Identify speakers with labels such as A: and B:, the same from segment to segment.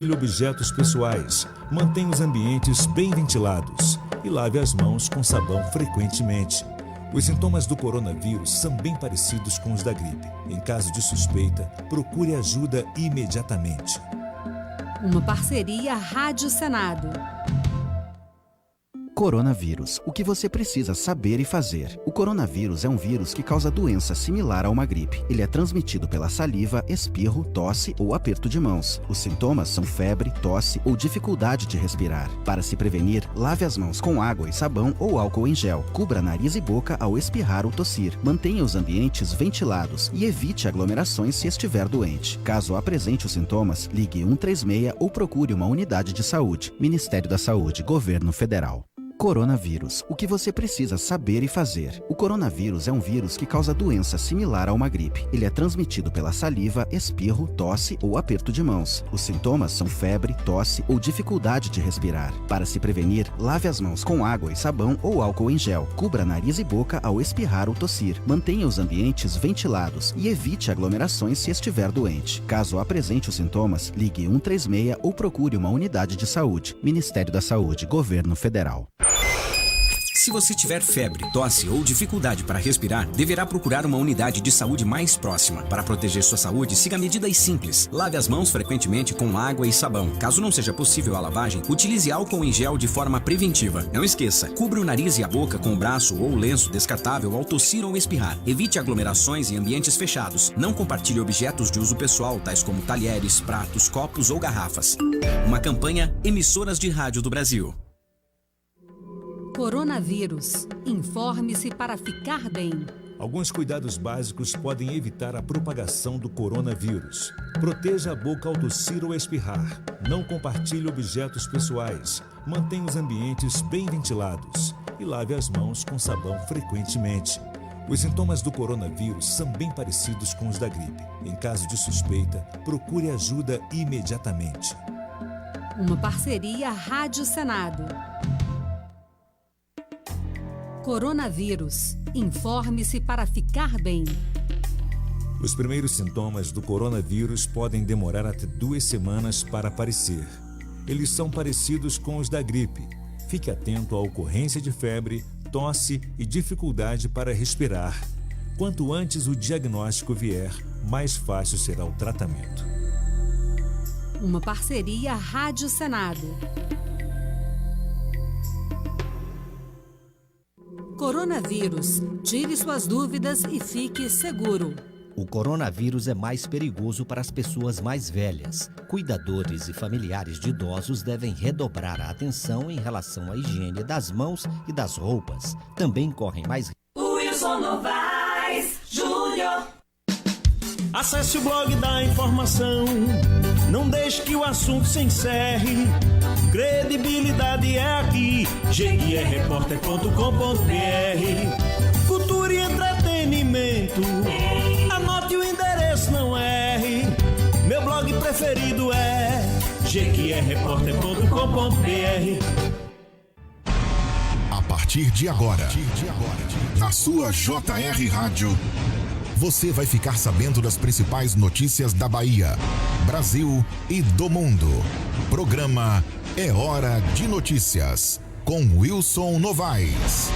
A: Objetos pessoais, mantenha os ambientes bem ventilados e lave as mãos com sabão frequentemente. Os sintomas do coronavírus são bem parecidos com os da gripe. Em caso de suspeita, procure ajuda imediatamente.
B: Uma parceria Rádio Senado.
C: Coronavírus. O que você precisa saber e fazer. O coronavírus é um vírus que causa doença similar a uma gripe. Ele é transmitido pela saliva, espirro, tosse ou aperto de mãos. Os sintomas são febre, tosse ou dificuldade de respirar. Para se prevenir, lave as mãos com água e sabão ou álcool em gel. Cubra nariz e boca ao espirrar ou tossir. Mantenha os ambientes ventilados e evite aglomerações se estiver doente. Caso apresente os sintomas, ligue 136 ou procure uma unidade de saúde. Ministério da Saúde, Governo Federal. Coronavírus. O que você precisa saber e fazer. O coronavírus é um vírus que causa doença similar a uma gripe. Ele é transmitido pela saliva, espirro, tosse ou aperto de mãos. Os sintomas são febre, tosse ou dificuldade de respirar. Para se prevenir, lave as mãos com água e sabão ou álcool em gel. Cubra nariz e boca ao espirrar ou tossir. Mantenha os ambientes ventilados e evite aglomerações se estiver doente. Caso apresente os sintomas, ligue 136 ou procure uma unidade de saúde. Ministério da Saúde, Governo Federal.
D: Se você tiver febre, tosse ou dificuldade para respirar, deverá procurar uma unidade de saúde mais próxima. Para proteger sua saúde, siga medidas simples. Lave as mãos frequentemente com água e sabão. Caso não seja possível a lavagem, utilize álcool em gel de forma preventiva. Não esqueça, cubra o nariz e a boca com o braço ou lenço descartável ao tossir ou espirrar. Evite aglomerações em ambientes fechados. Não compartilhe objetos de uso pessoal, tais como talheres, pratos, copos ou garrafas. Uma campanha Emissoras de Rádio do Brasil.
B: Coronavírus. Informe-se para ficar bem.
A: Alguns cuidados básicos podem evitar a propagação do coronavírus. Proteja a boca ao tossir ou espirrar. Não compartilhe objetos pessoais. Mantenha os ambientes bem ventilados e lave as mãos com sabão frequentemente. Os sintomas do coronavírus são bem parecidos com os da gripe. Em caso de suspeita, procure ajuda imediatamente.
B: Uma parceria Rádio Senado. Coronavírus. Informe-se para ficar bem.
A: Os primeiros sintomas do coronavírus podem demorar até 2 semanas para aparecer. Eles são parecidos com os da gripe. Fique atento à ocorrência de febre, tosse e dificuldade para respirar. Quanto antes o diagnóstico vier, mais fácil será o tratamento.
B: Uma parceria Rádio Senado. Coronavírus. Tire suas dúvidas e fique seguro.
E: O coronavírus é mais perigoso para as pessoas mais velhas. Cuidadores e familiares de idosos devem redobrar a atenção em relação à higiene das mãos e das roupas. Também correm mais...
F: Wilson Novaes Júnior.
G: Acesse o blog da informação. Não deixe que o assunto se encerre. Credibilidade é aqui. jeguierreporter.com.br. Cultura e entretenimento. Anote o endereço, não erre. Meu blog preferido é jeguierreporter.com.br.
H: A partir de agora, na sua JR Rádio, você vai ficar sabendo das principais notícias da Bahia, Brasil e do mundo. Programa É Hora de Notícias, com Wilson Novaes.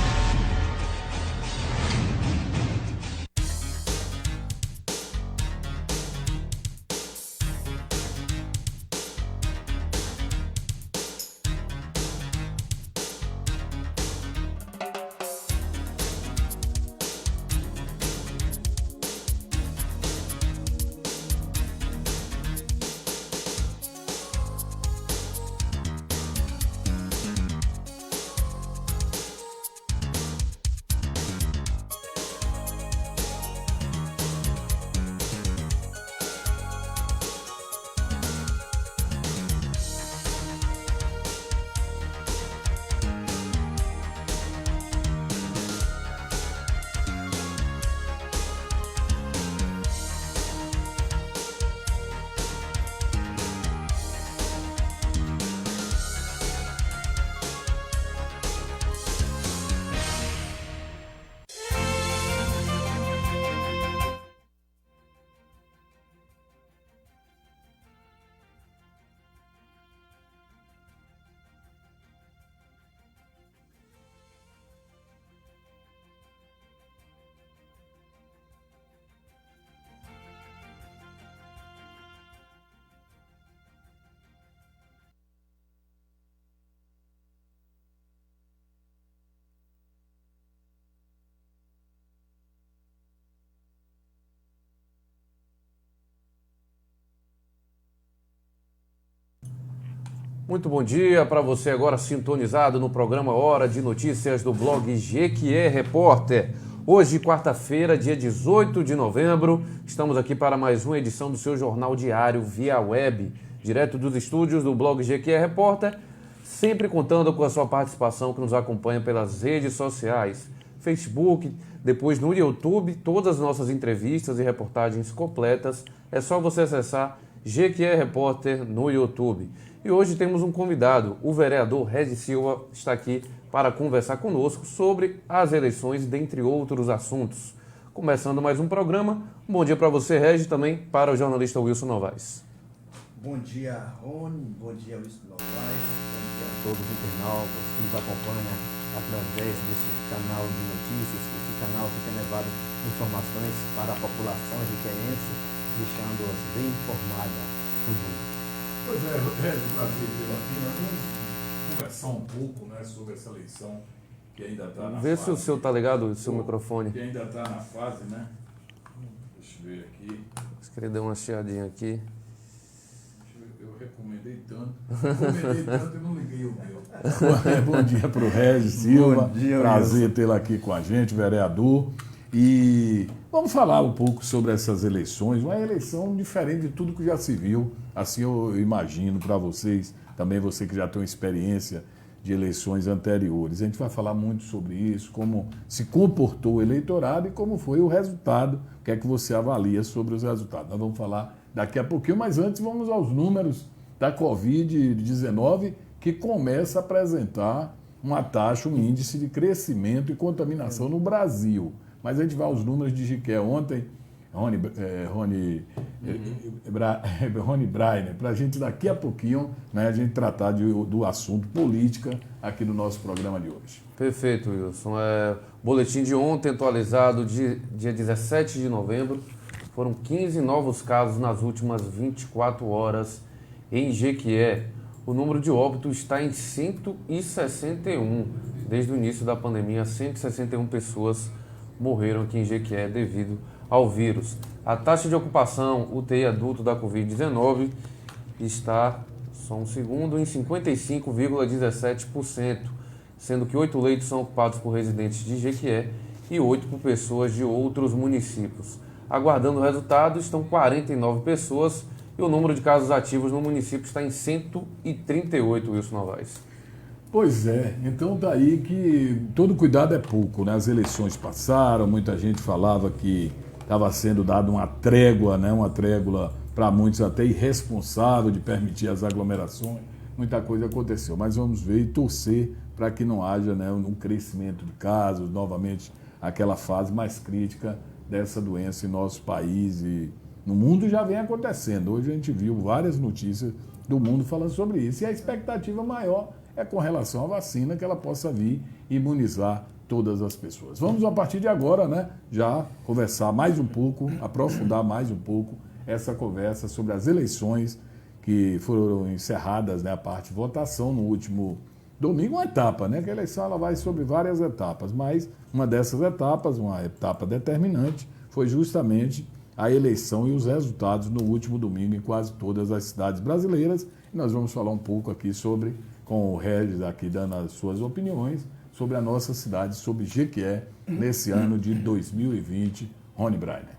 I: Muito bom dia para você agora sintonizado no programa Hora de Notícias do blog Jequié Repórter. Hoje, quarta-feira, dia 18 de novembro, estamos aqui para mais uma edição do seu jornal diário via web, direto dos estúdios do blog Jequié Repórter, sempre contando com a sua participação que nos acompanha pelas redes sociais, Facebook, depois no YouTube, todas as nossas entrevistas e reportagens completas. É só você acessar Jequié Repórter no YouTube. E hoje temos um convidado, o vereador Regis Silva está aqui para conversar conosco sobre as eleições, dentre outros assuntos. Começando mais um programa. Bom dia para você, Regis, também para o jornalista Wilson Novaes.
J: Bom dia, Rony. Bom dia, Wilson Novaes. Bom dia a todos os internautas que nos acompanham através deste canal de notícias, este canal que tem levado informações para a população jequiéense, deixando-as bem informada.
K: Pois é, Regis, prazer tê-lo aqui. Nós vamos conversar um pouco, né, sobre essa eleição que ainda está na fase.
I: Vê se o seu está ligado, o seu microfone.
K: Que ainda está na fase, né? Deixa eu ver aqui.
I: Acho que ele deu uma chiadinha aqui.
K: Eu recomendei tanto e não liguei o meu. Bom dia para o Regis Silva.
J: Bom dia,
K: prazer tê-lo aqui com a gente, vereador. E vamos falar um pouco sobre essas eleições, uma eleição diferente de tudo que já se viu, assim eu imagino para vocês, também você que já tem uma experiência de eleições anteriores. A gente vai falar muito sobre isso, como se comportou o eleitorado e como foi o resultado, o que é que você avalia sobre os resultados. Nós vamos falar daqui a pouquinho, mas antes vamos aos números da Covid-19, que começa a apresentar uma taxa, um índice de crescimento e contaminação no Brasil. Mas a gente vai aos números de Jequié ontem, Rony Breiner, para a gente daqui a pouquinho, né, a gente tratar do assunto política aqui no nosso programa de hoje.
I: Perfeito, Wilson. Boletim de ontem atualizado, dia 17 de novembro, foram 15 novos casos nas últimas 24 horas em Jequié. O número de óbitos está em 161. Desde o início da pandemia, 161 pessoas morreram aqui em Jequié devido ao vírus. A taxa de ocupação UTI adulto da Covid-19 está, só um segundo, em 55,17%, sendo que 8 leitos são ocupados por residentes de Jequié e 8 por pessoas de outros municípios. Aguardando o resultado, estão 49 pessoas e o número de casos ativos no município está em 138, Wilson Novaes.
K: Pois é, então daí que todo cuidado é pouco, né? As eleições passaram, muita gente falava que estava sendo dada uma trégua, né? Uma trégua para muitos até irresponsável de permitir as aglomerações, muita coisa aconteceu, mas vamos ver e torcer para que não haja, né, um crescimento de casos, novamente aquela fase mais crítica dessa doença em nosso país e no mundo já vem acontecendo. Hoje a gente viu várias notícias do mundo falando sobre isso e a expectativa maior é com relação à vacina, que ela possa vir imunizar todas as pessoas. Vamos, a partir de agora, né, já conversar mais um pouco, aprofundar mais um pouco essa conversa sobre as eleições que foram encerradas, né, a parte de votação no último domingo, uma etapa, né, que a eleição ela vai sobre várias etapas, mas uma dessas etapas, uma etapa determinante, foi justamente a eleição e os resultados no último domingo em quase todas as cidades brasileiras. E nós vamos falar um pouco aqui sobre, com o Regis aqui dando as suas opiniões, sobre a nossa cidade, sobre Jequié, nesse ano de 2020. Rony Breiner.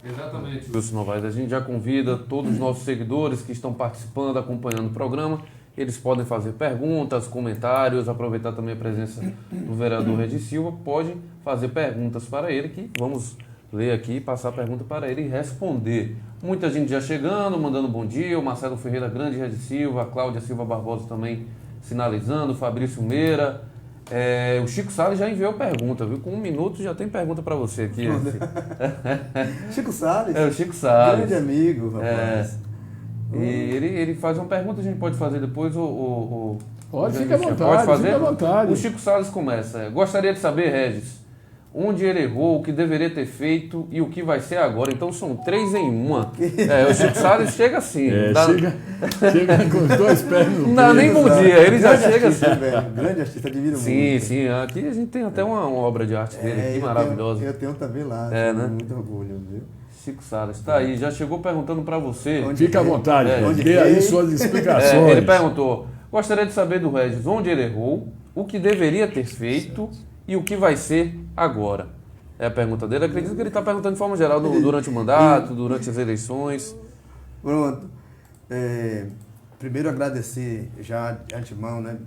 I: Exatamente, Wilson Novaes. A gente já convida todos os nossos seguidores que estão participando, acompanhando o programa. Eles podem fazer perguntas, comentários, aproveitar também a presença do vereador Regis Silva. Pode fazer perguntas para ele, que vamos ler aqui, passar a pergunta para ele e responder. Muita gente já chegando, mandando bom dia. O Marcelo Ferreira Grande, Regis Silva, a Cláudia Silva Barbosa também sinalizando, o Fabrício Meira. O Chico Salles já enviou pergunta, viu? Com 1 minuto já tem pergunta para você aqui.
J: Chico Salles?
I: O Chico Salles.
J: Grande amigo, rapaz.
I: E ele faz uma pergunta, a gente pode fazer depois
K: Pode, fica à vontade, pode fazer? Fica à vontade.
I: O Chico Salles começa. Gostaria de saber, Regis, onde ele errou, o que deveria ter feito e o que vai ser agora. Então são 3 em 1. O Chico Salles chega assim.
K: Chega com os 2 pés no
I: Não dá nem bom dia, ele já chega assim.
J: Grande artista, admiro muito.
I: Sim, aqui a gente tem até uma obra de arte dele aqui maravilhosa.
J: Eu tenho também lá,
I: né?
J: Muito orgulho, viu?
I: Chico Salles, está aí, já chegou perguntando para você.
K: Fica à vontade, dê aí suas explicações.
I: Ele perguntou, Gostaria de saber do Regis onde ele errou, o que deveria ter feito e o que vai ser agora. É a pergunta dele. Acredito que ele está perguntando de forma geral durante o mandato, durante as eleições.
J: Pronto. Primeiro agradecer já de antemão, né?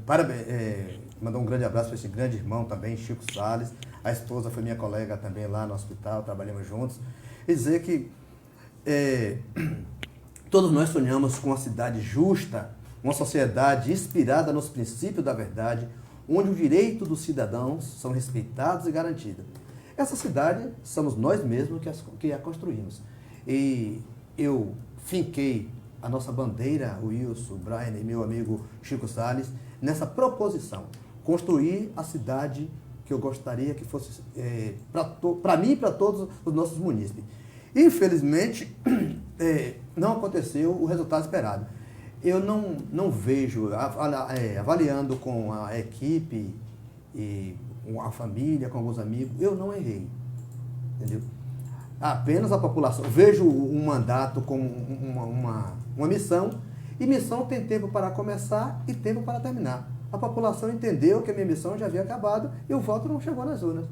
J: Mandar um grande abraço para esse grande irmão também, Chico Salles. A esposa foi minha colega também lá no hospital, trabalhamos juntos. E dizer que todos nós sonhamos com uma cidade justa, uma sociedade inspirada nos princípios da verdade, onde os direitos dos cidadãos são respeitados e garantidos. Essa cidade somos nós mesmos que a construímos. E eu finquei a nossa bandeira, o Wilson, o Brian e meu amigo Chico Salles, nessa proposição, construir a cidade que eu gostaria que fosse para mim e para todos os nossos munícipes. Infelizmente, não aconteceu o resultado esperado. Eu não vejo, avaliando com a equipe e com a família, com alguns amigos, eu não errei, entendeu? Apenas a população, vejo um mandato como uma missão, e missão tem tempo para começar e tempo para terminar. A população entendeu que a minha missão já havia acabado e o voto não chegou nas urnas.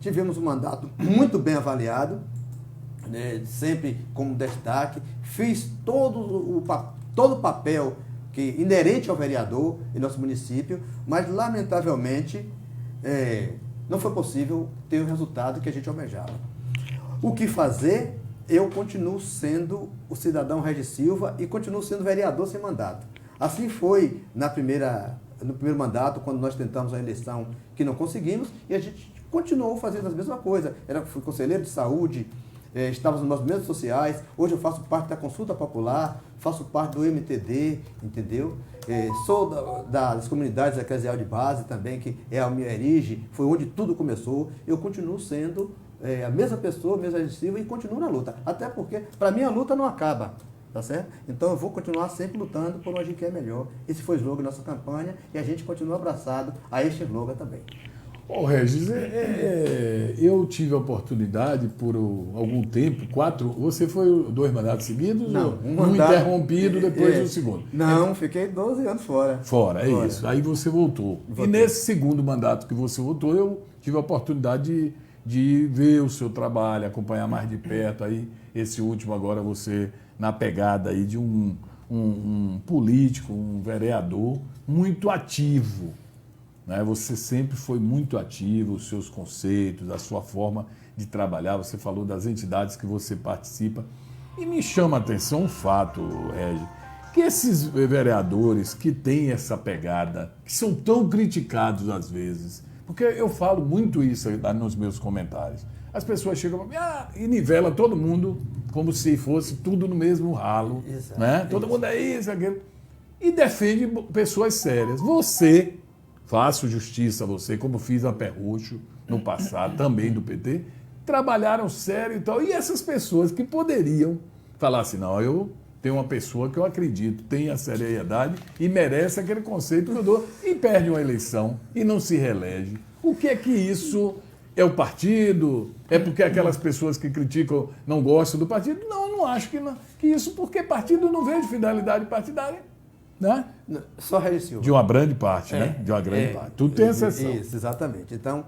J: Tivemos um mandato muito bem avaliado, né, sempre como destaque, fiz todo o papel inerente ao vereador em nosso município, mas lamentavelmente não foi possível ter o resultado que a gente almejava. O que fazer? Eu continuo sendo o cidadão Regis Silva e continuo sendo vereador sem mandato. Assim foi no primeiro mandato, quando nós tentamos a eleição, que não conseguimos, e a gente continuou fazendo a mesma coisa. Fui conselheiro de saúde, estava nos movimentos sociais, hoje eu faço parte da consulta popular, faço parte do MTD, entendeu? Sou das comunidades eclesial de base também, que é a minha erige, foi onde tudo começou. Eu continuo sendo a mesma pessoa, a mesma adesiva, e continuo na luta. Até porque, para mim, a luta não acaba, tá certo? Então eu vou continuar sempre lutando por onde a gente quer melhor. Esse foi o slogan da nossa campanha e a gente continua abraçado a este slogan também.
K: Ô Regis, eu tive a oportunidade por algum tempo, você foi 2 mandatos seguidos?
J: Não,
K: ou um interrompido depois do segundo?
J: Não, fiquei 12 anos fora.
K: Fora, isso. Aí você voltou. E nesse segundo mandato que você voltou, eu tive a oportunidade de ver o seu trabalho, acompanhar mais de perto. Aí esse último agora você na pegada aí de um político, um vereador muito ativo. Né? Você sempre foi muito ativo, os seus conceitos, a sua forma de trabalhar. Você falou das entidades que você participa. E me chama a atenção um fato, Regis, que esses vereadores que têm essa pegada, que são tão criticados às vezes, porque eu falo muito isso nos meus comentários. As pessoas chegam e nivelam todo mundo como se fosse tudo no mesmo ralo.
J: Exato,
K: né? Todo mundo é isso, aquilo. E defende pessoas sérias. Você, faço justiça a você, como fiz a Perrucho no passado, também do PT, trabalharam sério e tal. E essas pessoas que poderiam falar assim, não, eu tenho uma pessoa que eu acredito, tem a seriedade e merece aquele conceito que eu dou, e perde uma eleição e não se reelege. O que é que isso é o partido? É porque aquelas pessoas que criticam não gostam do partido? Não, eu não acho que isso, porque partido não vejo fidelidade partidária. Né?
J: Só Regis Silva.
K: De uma grande parte, né? De uma grande parte. Tudo tem exceção.
J: Isso, exatamente. Então,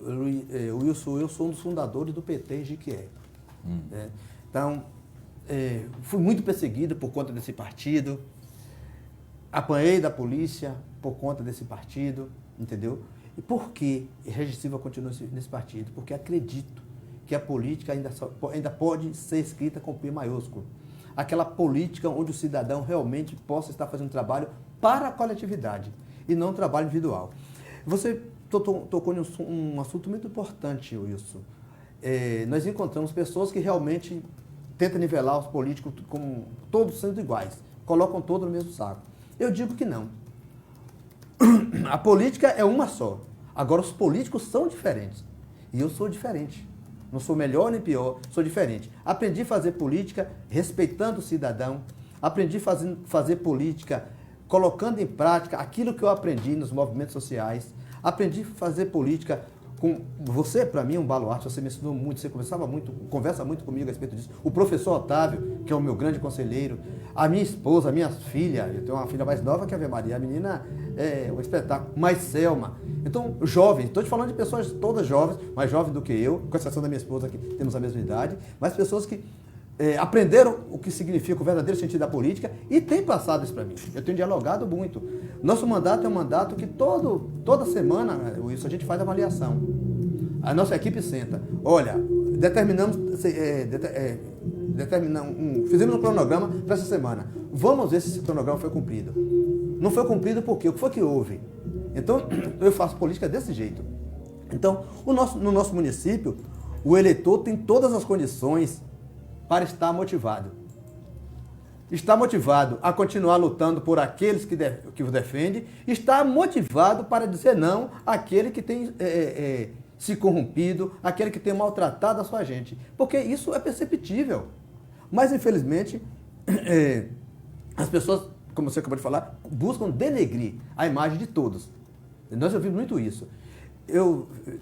J: Wilson, eu sou um dos fundadores do PT em Jequié. Né? Então, fui muito perseguido por conta desse partido. Apanhei da polícia por conta desse partido, entendeu? E por que Regis Silva continua nesse partido? Porque acredito que a política ainda pode ser escrita com P maiúsculo. Aquela política onde o cidadão realmente possa estar fazendo trabalho para a coletividade e não trabalho individual. Você tocou em um assunto muito importante, Wilson. Nós encontramos pessoas que realmente tentam nivelar os políticos como todos sendo iguais, colocam todos no mesmo saco. Eu digo que não. A política é uma só. Agora, os políticos são diferentes. E eu sou diferente. Não sou melhor nem pior, sou diferente. Aprendi a fazer política respeitando o cidadão. Aprendi a fazer política colocando em prática aquilo que eu aprendi nos movimentos sociais. Aprendi a fazer política Você, para mim, é um baluarte, você me ensinou muito, você conversa muito comigo a respeito disso. O professor Otávio, que é o meu grande conselheiro, a minha esposa, a minha filha, eu tenho uma filha mais nova que a Ave Maria, a menina é um espetáculo, mais Selma. Então, jovens, estou te falando de pessoas todas jovens, mais jovens do que eu, com exceção da minha esposa, que temos a mesma idade, mas pessoas que aprenderam o que significa o verdadeiro sentido da política e têm passado isso para mim. Eu tenho dialogado muito. Nosso mandato é um mandato que toda semana, Wilson, a gente faz avaliação. A nossa equipe senta. Olha, fizemos um cronograma para essa semana. Vamos ver se esse cronograma foi cumprido. Não foi cumprido por quê? O que foi que houve? Então, eu faço política desse jeito. Então, no nosso município, o eleitor tem todas as condições para estar motivado. Está motivado a continuar lutando por aqueles que o defendem, está motivado para dizer não àquele que tem se corrompido, aquele que tem maltratado a sua gente. Porque isso é perceptível. Mas, infelizmente, as pessoas, como você acabou de falar, buscam denegrir a imagem de todos. Nós ouvimos muito isso.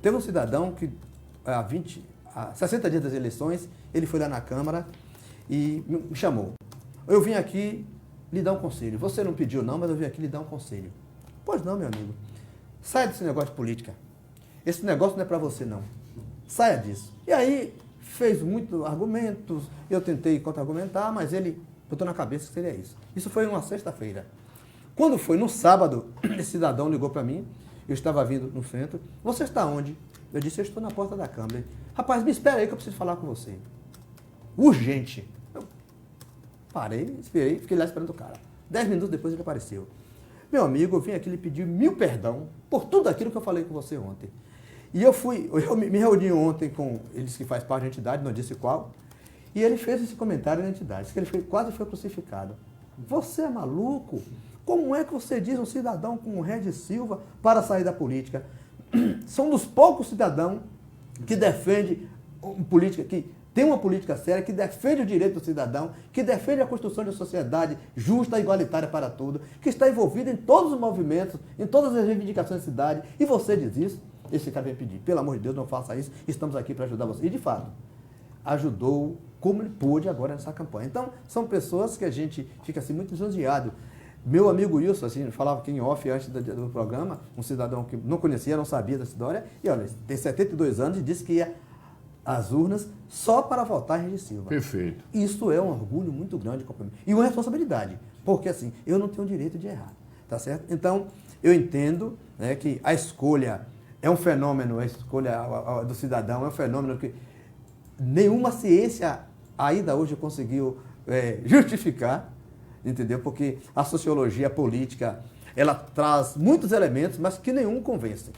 J: Teve um cidadão que, há 60 dias das eleições, ele foi lá na Câmara e me chamou. Eu vim aqui lhe dar um conselho. Você não pediu não, mas eu vim aqui lhe dar um conselho. Pois não, meu amigo. Saia desse negócio de política. Esse negócio não é para você, não. Saia disso. E aí, fez muitos argumentos, eu tentei contra-argumentar, mas ele botou na cabeça que seria isso. Isso foi uma sexta-feira. Quando foi no sábado, esse cidadão ligou para mim, eu estava vindo no centro. Você está onde? Eu disse, eu estou na porta da Câmara. Ele, rapaz, me espera aí que eu preciso falar com você. Urgente. Eu parei, esperei, fiquei lá esperando o cara. 10 minutos depois ele apareceu. Meu amigo, eu vim aqui lhe pedir 1000 perdão por tudo aquilo que eu falei com você ontem. E eu me reuni ontem com eles que faz parte da entidade, não disse qual, e ele fez esse comentário na entidade, que ele quase foi crucificado. Você é maluco? Como é que você diz um cidadão como o Regis Silva para sair da política? São dos poucos cidadãos que defende política, que tem uma política séria, que defende o direito do cidadão, que defende a construção de uma sociedade justa e igualitária para tudo, que está envolvido em todos os movimentos, em todas as reivindicações da cidade, e você diz isso? Esse cara vem pedir, pelo amor de Deus, não faça isso, estamos aqui para ajudar você. E, de fato, ajudou como ele pôde agora nessa campanha. Então, são pessoas que a gente fica assim muito lisonjeado. Meu amigo Wilson, assim, falava aqui em off antes do programa, um cidadão que não conhecia, não sabia dessa história, e olha, tem 72 anos e disse que ia às urnas só para votar em Regis Silva.
K: Perfeito.
J: Isso é um orgulho muito grande e uma responsabilidade, porque assim, eu não tenho o direito de errar, tá certo? Então, eu entendo, né, que a escolha é um fenômeno, a escolha do cidadão é um fenômeno que nenhuma ciência ainda hoje conseguiu justificar, entendeu? Porque a sociologia política, ela traz muitos elementos, mas que nenhum convence.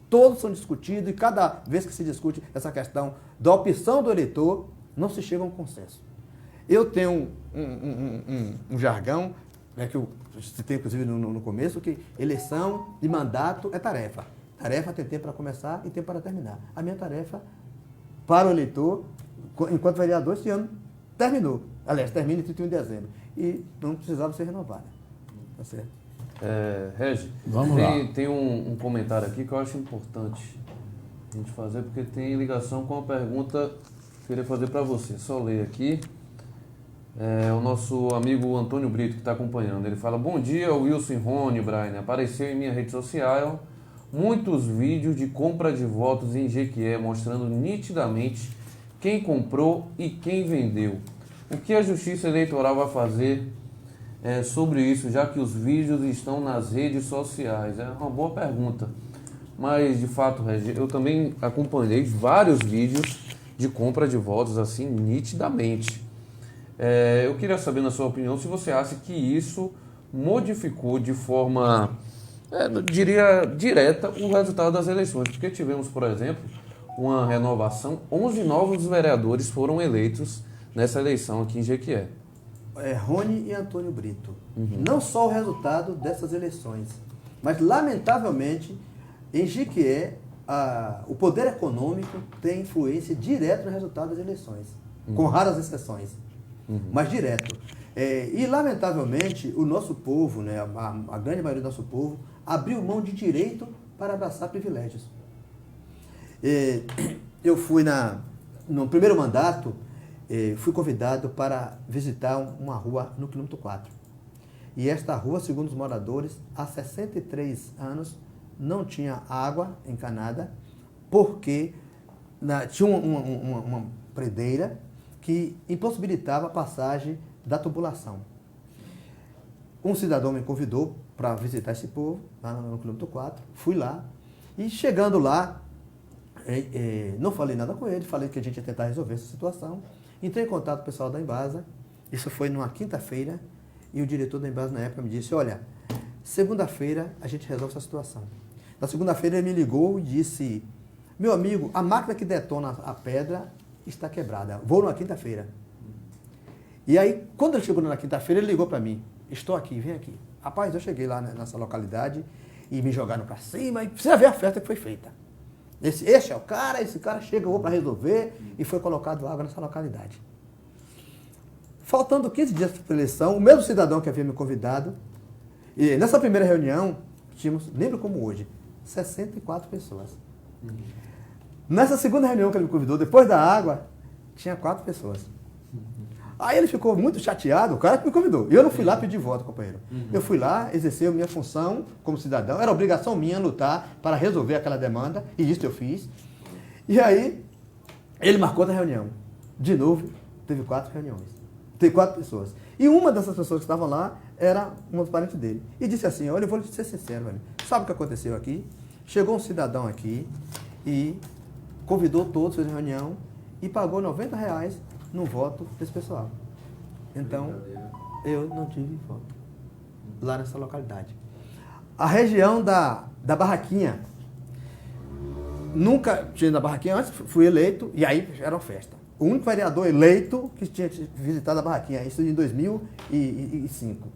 J: Todos são discutidos e cada vez que se discute essa questão da opção do eleitor, não se chega a um consenso. Eu tenho um jargão, que eu citei inclusive no começo, que eleição e mandato é tarefa. Tarefa tem tempo para começar e tempo para terminar. A minha tarefa para o eleitor, enquanto vereador, esse ano terminou. Aliás, termina em 31 de dezembro. E não precisava ser renovada. Tá certo?
I: Regi, tem um comentário aqui que eu acho importante a gente fazer, porque tem ligação com a pergunta que eu queria fazer para você. Só ler aqui. O nosso amigo Antônio Brito, que está acompanhando, ele fala: bom dia, Wilson, Rony, Brian. Apareceu em minha rede social muitos vídeos de compra de votos em Jequié, mostrando nitidamente quem comprou e quem vendeu. O que a Justiça Eleitoral vai fazer sobre isso, já que os vídeos estão nas redes sociais? É uma boa pergunta. Mas, de fato, Regi, eu também acompanhei vários vídeos de compra de votos, assim, nitidamente. Eu queria saber, na sua opinião, se você acha que isso modificou de forma, eu diria, direta o resultado das eleições. Porque tivemos, por exemplo, uma renovação, 11 novos vereadores foram eleitos nessa eleição aqui em Jequié.
J: Rony e Antônio Brito. Não só o resultado dessas eleições, mas, lamentavelmente, em Jequié, o poder econômico tem influência direta no resultado das eleições, com raras exceções, mas direto. E, lamentavelmente, o nosso povo, né, a grande maioria do nosso povo, abriu mão de direito para abraçar privilégios. Eu fui no primeiro mandato, fui convidado para visitar uma rua no quilômetro 4. E esta rua, segundo os moradores, há 63 anos não tinha água encanada, porque tinha uma predeira que impossibilitava a passagem da tubulação. Um cidadão me convidou para visitar esse povo, lá no quilômetro 4, fui lá, e chegando lá, não falei nada com ele, falei que a gente ia tentar resolver essa situação, entrei em contato com o pessoal da Embasa, isso foi numa quinta-feira, e o diretor da Embasa na época me disse, olha, segunda-feira a gente resolve essa situação. Na segunda-feira ele me ligou e disse, meu amigo, a máquina que detona a pedra está quebrada, vou na quinta-feira. E aí, quando ele chegou na quinta-feira, ele ligou para mim, estou aqui, vem aqui. Rapaz, eu cheguei lá nessa localidade e me jogaram para cima e precisa ver a festa que foi feita. Esse é o cara, esse cara chegou para resolver e foi colocado água nessa localidade. Faltando 15 dias para a eleição, o mesmo cidadão que havia me convidado, e nessa primeira reunião, tínhamos, lembro como hoje, 64 pessoas. Nessa segunda reunião que ele me convidou, depois da água, tinha 4 pessoas. Aí ele ficou muito chateado, o cara que me convidou. Eu não fui lá pedir voto, companheiro. Eu fui lá, exercer a minha função como cidadão. Era obrigação minha lutar para resolver aquela demanda, e isso eu fiz. E aí, ele marcou outra reunião. De novo, teve 4 reuniões. Teve 4 pessoas. E uma dessas pessoas que estavam lá era um dos parentes dele. E disse assim, olha, eu vou lhe ser sincero, velho. Sabe o que aconteceu aqui? Chegou um cidadão aqui e convidou todos, fez uma reunião e pagou R$90 no voto desse pessoal. Então, eu não tive voto lá nessa localidade. A região da Barraquinha, nunca tinha na Barraquinha, antes fui eleito e aí era uma festa. O único vereador eleito que tinha visitado a Barraquinha, isso em 2005.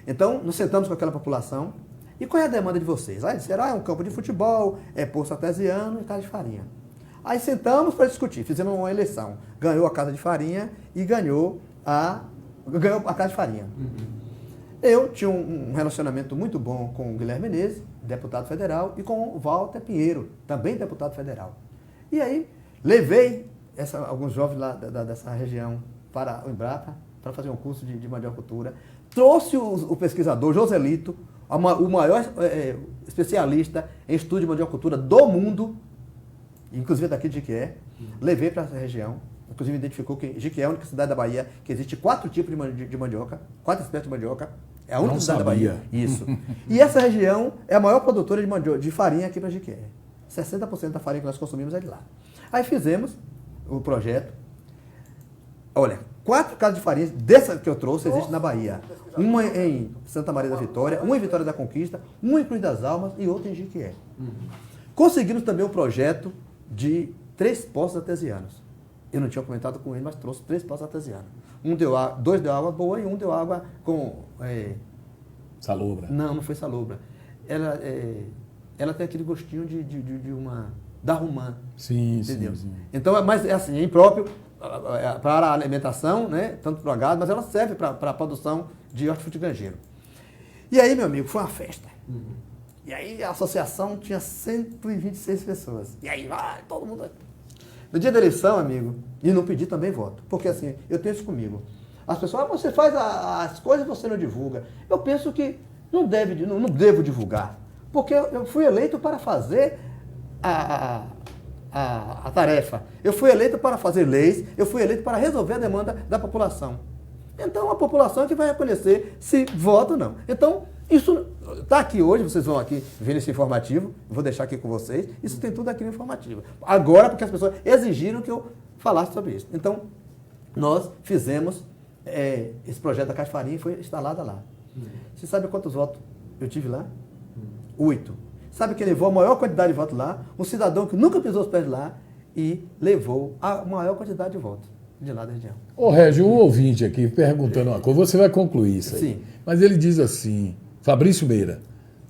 J: Então, nos sentamos com aquela população e qual é a demanda de vocês? Será um campo de futebol, poço artesiano e casa de farinha. Aí sentamos para discutir, fizemos uma eleição. Ganhou a Casa de Farinha e ganhou a Casa de Farinha. Eu tinha um relacionamento muito bom com o Guilherme Menezes, deputado federal, e com o Walter Pinheiro, também deputado federal. E aí levei alguns jovens lá dessa região para o Embrapa, para fazer um curso de mandiocultura. Trouxe o pesquisador Joselito, o maior especialista em estudo de mandiocultura do mundo, inclusive daqui de Jequié, levei para essa região, inclusive identificou que Jequié é a única cidade da Bahia que existe 4 tipos de mandioca, 4 espécies de mandioca, é a única cidade da Bahia. Isso. E essa região é a maior produtora de farinha aqui para Jequié. 60% da farinha que nós consumimos é de lá. Aí fizemos o projeto. Olha, 4 casas de farinha dessa que eu trouxe existe na Bahia. Uma em Santa Maria da Vitória, uma em Vitória da Conquista, uma em Cruz das Almas e outra em Jequié. Conseguimos também um projeto de 3 poços artesianos. Eu não tinha comentado com ele, mas trouxe 3 poços artesianos. 2 deu água boa e um deu água com...
K: salobra.
J: Não foi salobra. Ela tem aquele gostinho de uma... da romã.
K: Sim,
J: entendeu?
K: sim.
J: Então, mas é assim, é impróprio para a alimentação, né? Tanto para o gado, mas ela serve para a produção de hortifruti granjeiro. E aí, meu amigo, foi uma festa. E aí a associação tinha 126 pessoas. E aí vai, todo mundo... No dia da eleição, amigo, e não pedi também voto. Porque assim, eu tenho isso comigo. As pessoas, você faz as coisas e você não divulga. Eu penso que não devo divulgar. Porque eu fui eleito para fazer a tarefa. Eu fui eleito para fazer leis, eu fui eleito para resolver a demanda da população. Então a população é que vai reconhecer se vota ou não. Então, isso está aqui hoje, vocês vão aqui ver esse informativo, vou deixar aqui com vocês, isso tem tudo aqui no informativo. Agora, porque as pessoas exigiram que eu falasse sobre isso. Então, nós fizemos esse projeto da Casa de Farinha e foi instalada lá. Você sabe quantos votos eu tive lá? 8. Sabe quem levou a maior quantidade de votos lá? Um cidadão que nunca pisou os pés lá e levou a maior quantidade de votos de lá da região.
K: Ô Régio, um ouvinte aqui perguntando uma coisa, você vai concluir isso aí.
J: Sim.
K: Mas ele diz assim, Fabrício Meira,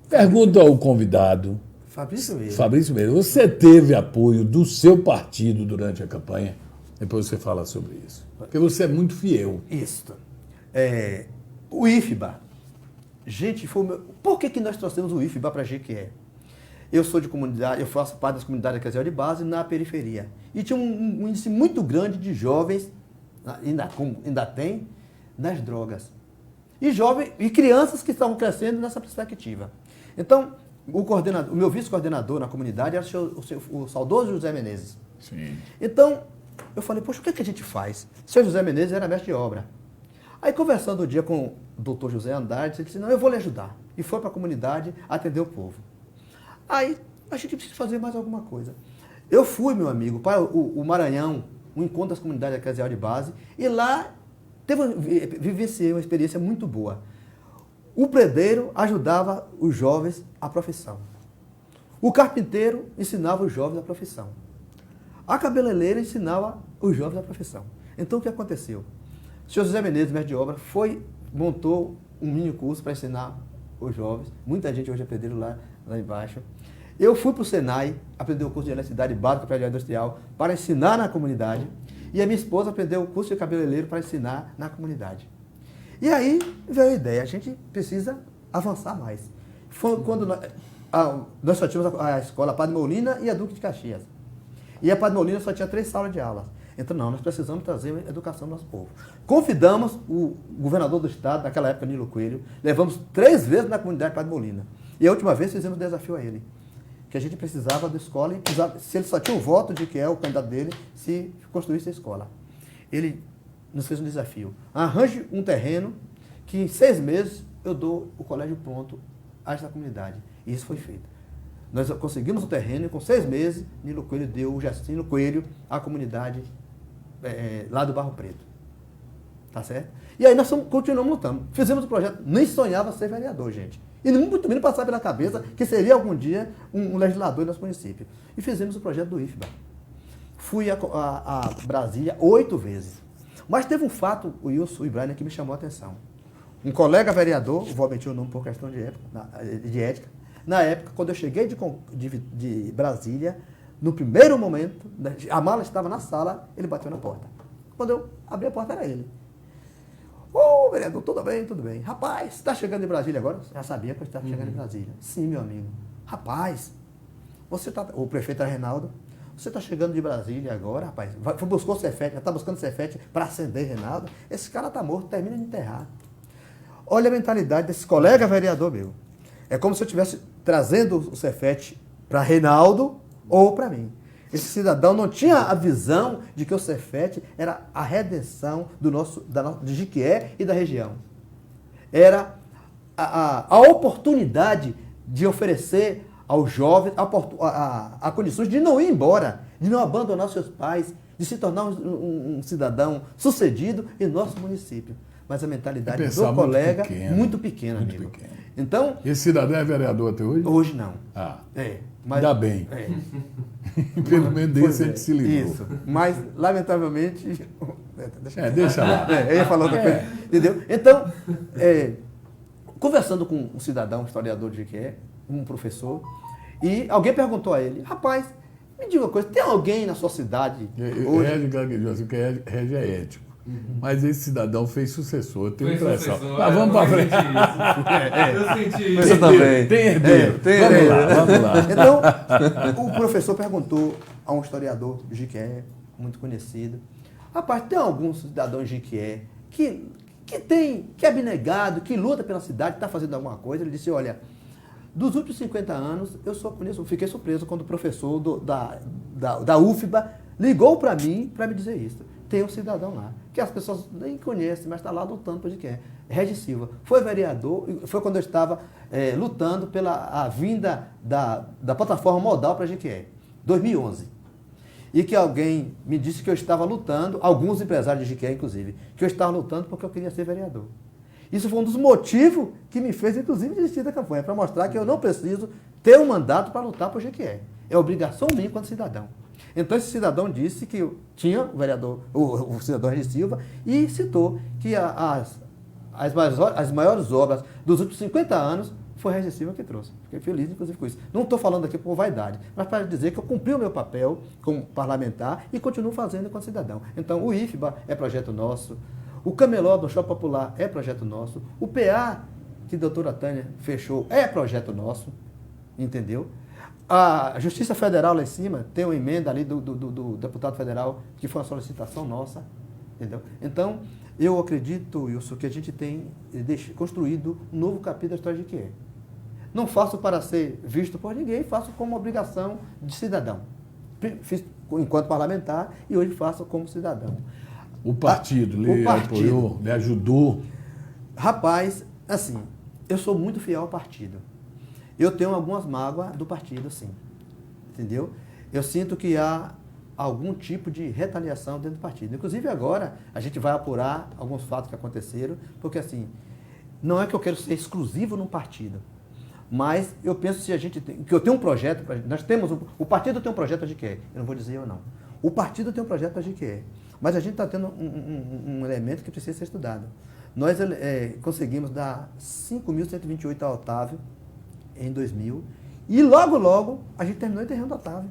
K: pergunta ao convidado, Fabrício Meira, você teve apoio do seu partido durante a campanha? Depois você fala sobre isso. Porque você é muito fiel.
J: Isso. O IFBA. Gente, por que nós trouxemos o IFBA para Jequié? Eu sou de comunidade, eu faço parte das comunidades eclesial de base na periferia. E tinha um índice muito grande de jovens, ainda tem, nas drogas. E crianças que estavam crescendo nessa perspectiva. Então, o meu vice-coordenador na comunidade era o saudoso José Menezes.
K: Sim.
J: Então, eu falei, poxa, o que a gente faz? O senhor José Menezes era mestre de obra. Aí, conversando um dia com o doutor José Andrade, ele disse, não, eu vou lhe ajudar. E foi para a comunidade atender o povo. Aí, a gente precisa fazer mais alguma coisa. Eu fui, meu amigo, para o Maranhão, um encontro das comunidades eclesial de base, e lá vivenciei uma experiência muito boa. O predeiro ajudava os jovens à profissão. O carpinteiro ensinava os jovens a profissão. A cabeleireira ensinava os jovens a profissão. Então, o que aconteceu? O senhor José Menezes, mestre de obra, montou um mini curso para ensinar os jovens. Muita gente hoje é pedreiro lá embaixo. Eu fui para o Senai, aprender o curso de eletricidade básica para a industrial, para ensinar na comunidade. E a minha esposa aprendeu o curso de cabeleireiro para ensinar na comunidade. E aí veio a ideia, a gente precisa avançar mais. Foi quando nós só tínhamos a escola Padre Molina e a Duque de Caxias. E a Padre Molina só tinha 3 salas de aulas. Então, não, nós precisamos trazer educação ao nosso povo. Convidamos o governador do estado, naquela época, Nilo Coelho, levamos 3 vezes na comunidade Padre Molina. E a última vez fizemos um desafio a ele, que a gente precisava da escola, e se ele só tinha o voto de que é o candidato dele, se construísse a escola. Ele nos fez um desafio. Arranje um terreno que em 6 meses eu dou o colégio pronto a essa comunidade. E isso foi feito. Nós conseguimos o terreno e com 6 meses, Nilo Coelho deu o Justino Coelho à comunidade lá do Barro Preto. Tá certo? E aí nós continuamos lutando. Fizemos o projeto, nem sonhava ser vereador, gente. E muito menos passar pela cabeça que seria algum dia um legislador do nosso município. E fizemos o projeto do IFBA. Fui a Brasília 8 vezes. Mas teve um fato, o Wilson Ibrahim, que me chamou a atenção. Um colega vereador, vou omitir o nome por questão de ética, na época, quando eu cheguei de Brasília, no primeiro momento, a mala estava na sala, ele bateu na porta. Quando eu abri a porta, era ele. Ô, vereador, tudo bem, tudo bem. Rapaz, você está chegando de Brasília agora? Já sabia que eu estava chegando de Brasília. Sim, meu amigo. Rapaz, o prefeito era Reinaldo. Você está chegando de Brasília agora, rapaz. Buscou o Cefete, já está buscando o Cefete para acender Reinaldo. Esse cara está morto, termina de enterrar. Olha a mentalidade desse colega vereador meu. É como se eu estivesse trazendo o Cefete para Reinaldo ou para mim. Esse cidadão não tinha a visão de que o Cefete era a redenção de Jiquié e da região. Era a oportunidade de oferecer aos jovens a condições de não ir embora, de não abandonar seus pais, de se tornar um cidadão sucedido em nosso município. Mas a mentalidade do colega muito pequena, amigo. Então,
K: esse cidadão é vereador até hoje?
J: Hoje não.
K: Mas ainda bem. Pelo menos desse a gente se livrou.
J: Isso. Mas, lamentavelmente...
K: Deixa lá.
J: Eu ia falar outra coisa. Entendeu? Então, conversando com um cidadão, um historiador de Jiquié, um professor, e alguém perguntou a ele, rapaz, me diga uma coisa, tem alguém na sua cidade hoje...
K: Régio é ético. Mas esse cidadão fez sucessor, tem impressão.
L: Mas
K: vamos para frente.
L: Eu senti isso.
I: Você também.
K: Tem herdeiro. Vamos lá.
J: Então, o professor perguntou a um historiador de Jiquié, muito conhecido, rapaz, tem algum cidadão de Jiquié que é abnegado, que luta pela cidade, está fazendo alguma coisa? Ele disse, olha, dos últimos 50 anos, eu fiquei surpreso quando o professor da UFBA ligou para mim para me dizer isso. Tem um cidadão lá, que as pessoas nem conhecem, mas está lá lutando por Jiquié. Regis Silva. Foi vereador, foi quando eu estava lutando pela vinda da plataforma modal para Jiquié, 2011. E que alguém me disse que eu estava lutando, alguns empresários de Jiquié, inclusive, que eu estava lutando porque eu queria ser vereador. Isso foi um dos motivos que me fez, inclusive, desistir da campanha, para mostrar que eu não preciso ter um mandato para lutar por Jiquié. É obrigação minha enquanto cidadão. Então, esse cidadão disse que tinha o vereador, o cidadão Regis Silva, e citou que as maiores obras dos últimos 50 anos foi Regis Silva que trouxe. Fiquei feliz, inclusive, com isso. Não estou falando aqui por vaidade, mas para dizer que eu cumpri o meu papel como parlamentar e continuo fazendo enquanto cidadão. Então, o IFBA é projeto nosso, o Cameló do Shopping Popular é projeto nosso, o PA, que a doutora Tânia fechou, é projeto nosso, entendeu? A Justiça Federal lá em cima tem uma emenda ali do deputado federal, que foi uma solicitação nossa, entendeu? Então, eu acredito, Wilson, que a gente tem construído um novo capítulo da história de que é. Não faço para ser visto por ninguém, faço como obrigação de cidadão. Fiz enquanto parlamentar e hoje faço como cidadão.
K: O partido lhe apoiou, lhe ajudou?
J: Rapaz, assim, eu sou muito fiel ao partido. Eu tenho algumas mágoas do partido, sim. Entendeu? Eu sinto que há algum tipo de retaliação dentro do partido. Inclusive agora a gente vai apurar alguns fatos que aconteceram, porque assim, não é que eu quero ser exclusivo num partido, mas eu penso que eu tenho um projeto, o partido tem um projeto para a GQE, eu não vou dizer eu não. O partido tem um projeto para a GQE, mas a gente está tendo um elemento que precisa ser estudado. Nós conseguimos dar 5.128 a Otávio em 2000 e logo a gente terminou enterrando Otávio.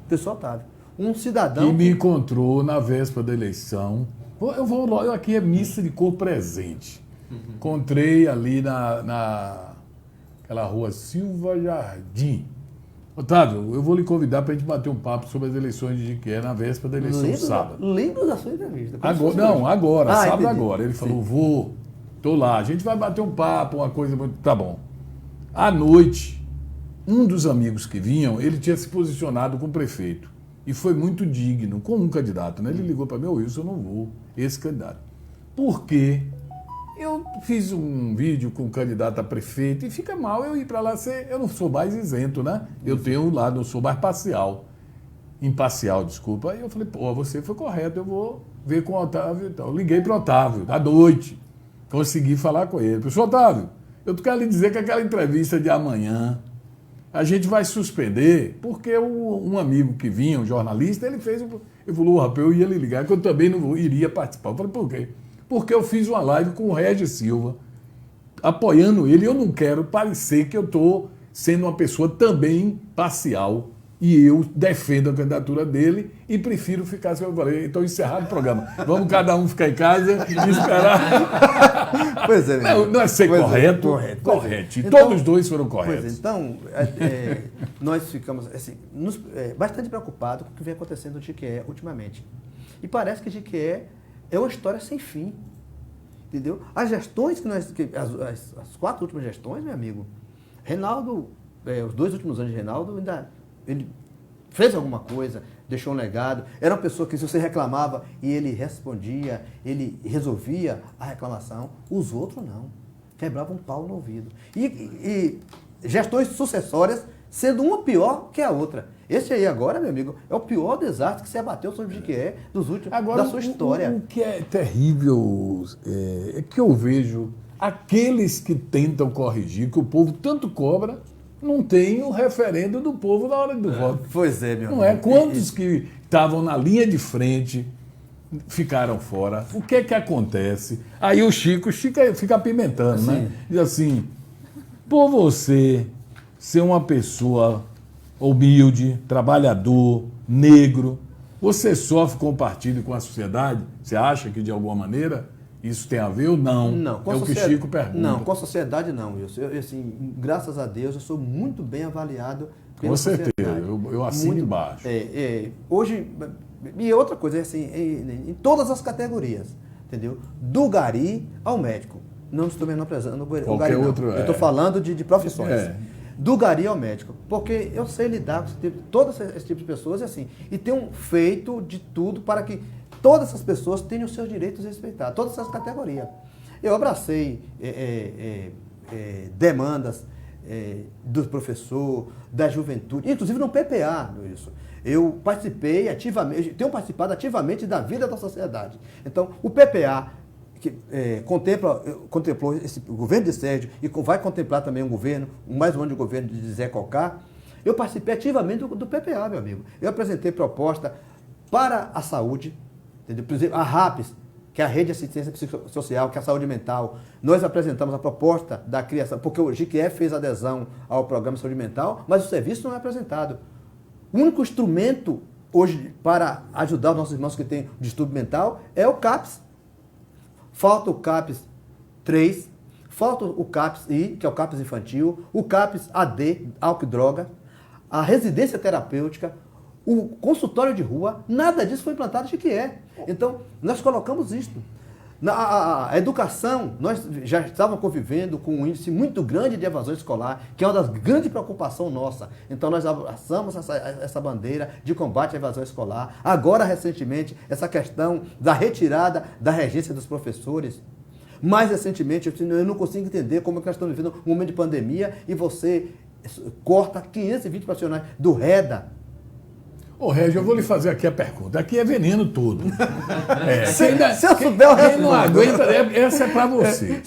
J: Pessoal Otávio. Um cidadão...
K: Que me encontrou na véspera da eleição. Eu aqui é missa de cor presente. Encontrei ali naquela rua Silva Jardim. Otávio, eu vou lhe convidar para a gente bater um papo sobre as eleições de Jequié na véspera da eleição sábado.
J: Lembro da sua entrevista.
K: Agora, sábado
J: entendi.
K: agora. Ele falou, tô lá, a gente vai bater um papo, uma coisa muito... Tá bom. À noite, um dos amigos que vinham, ele tinha se posicionado com o prefeito. E foi muito digno, com um candidato, né? Ele ligou para mim, Wilson, eu não vou, esse candidato. Por quê? Eu fiz um vídeo com um candidato a prefeito e fica mal eu ir para lá ser... Eu não sou mais isento, né? Eu tenho um lado, eu sou mais imparcial, desculpa. Aí eu falei, você foi correto, eu vou ver com o Otávio. Então, eu liguei para o Otávio, à noite, consegui falar com ele. Professor Otávio, eu quero lhe dizer que aquela entrevista de amanhã a gente vai suspender, porque um amigo que vinha, um jornalista, ele falou, rapaz, eu ia lhe ligar, que eu também não iria participar. Eu falei, por quê? Porque eu fiz uma live com o Regis Silva, apoiando ele, e eu não quero parecer que eu estou sendo uma pessoa também parcial, e eu defendo a candidatura dele e prefiro ficar sem eu falei, então encerrado o programa. Vamos cada um ficar em casa e esperar.
J: Pois é,
K: não é ser correto. Correto. Então, todos os dois foram corretos.
J: Então, nós ficamos assim, bastante preocupados com o que vem acontecendo no Jequié ultimamente. E parece que Jequié é uma história sem fim. Entendeu? As gestões as 4 últimas gestões, meu amigo, Reinaldo, os 2 últimos anos de Reinaldo, ele fez alguma coisa, deixou um legado. Era uma pessoa que, se você reclamava e ele respondia, ele resolvia a reclamação. Os outros não. Quebravam um pau no ouvido. E gestões sucessórias sendo uma pior que a outra. Esse aí agora, meu amigo, é o pior desastre que se abateu sobre o Jequié da sua história.
K: O que é terrível é que eu vejo aqueles que tentam corrigir, que o povo tanto cobra, não tem o referendo do povo na hora do voto.
J: Pois é, meu amigo.
K: Não é? Quantos que estavam na linha de frente ficaram fora? O que é que acontece? Aí o Chico fica apimentando, né? Diz assim, por você ser uma pessoa humilde, trabalhador, negro, você sofre com o partido e com a sociedade? Você acha que de alguma maneira isso tem a ver ou não?
J: Não.
K: É o que Chico pergunta.
J: Não, com a sociedade não, Wilson. Assim, graças a Deus, eu sou muito bem avaliado pela sociedade.
K: Com certeza, eu assino embaixo.
J: Hoje, e outra coisa, assim, em todas as categorias, entendeu? Do gari ao médico. Não estou menosprezando o gari, não. Eu estou falando de profissões. Do gari ao médico. Porque eu sei lidar com todos esses tipos de pessoas e tenho feito de tudo para que todas essas pessoas tenham os seus direitos respeitados, todas essas categorias. Eu abracei demandas do professor, da juventude, inclusive no PPA, isso. Eu participei ativamente, tenho participado ativamente da vida da sociedade. Então, o PPA, que contemplou esse governo de Sérgio e vai contemplar também mais um ano de governo de Zé Cocá, eu participei ativamente do PPA, meu amigo. Eu apresentei proposta para a saúde, entendeu? Por exemplo, a RAPS, que é a Rede de Assistência Psicossocial, que é a saúde mental. Nós apresentamos a proposta da criação, porque o Jequié fez adesão ao programa de saúde mental, mas o serviço não é apresentado. O único instrumento hoje para ajudar os nossos irmãos que têm distúrbio mental é o CAPS. Falta o CAPS 3, falta o CAPS-I, que é o CAPS infantil, o CAPS-AD, álcool e droga, a residência terapêutica, o consultório de rua, nada disso foi implantado em Jequié. Então, nós colocamos isto. A educação, nós já estávamos convivendo com um índice muito grande de evasão escolar, que é uma das grandes preocupações nossa. Então, nós abraçamos essa bandeira de combate à evasão escolar. Agora, recentemente, essa questão da retirada da regência dos professores. Mais recentemente, eu não consigo entender como é que nós estamos vivendo um momento de pandemia e você corta 520 profissionais do REDA.
K: Ô, Régio, eu vou lhe fazer aqui a pergunta. Aqui é veneno todo.
J: Se eu souber, eu
K: quem não aguenta, essa é para você.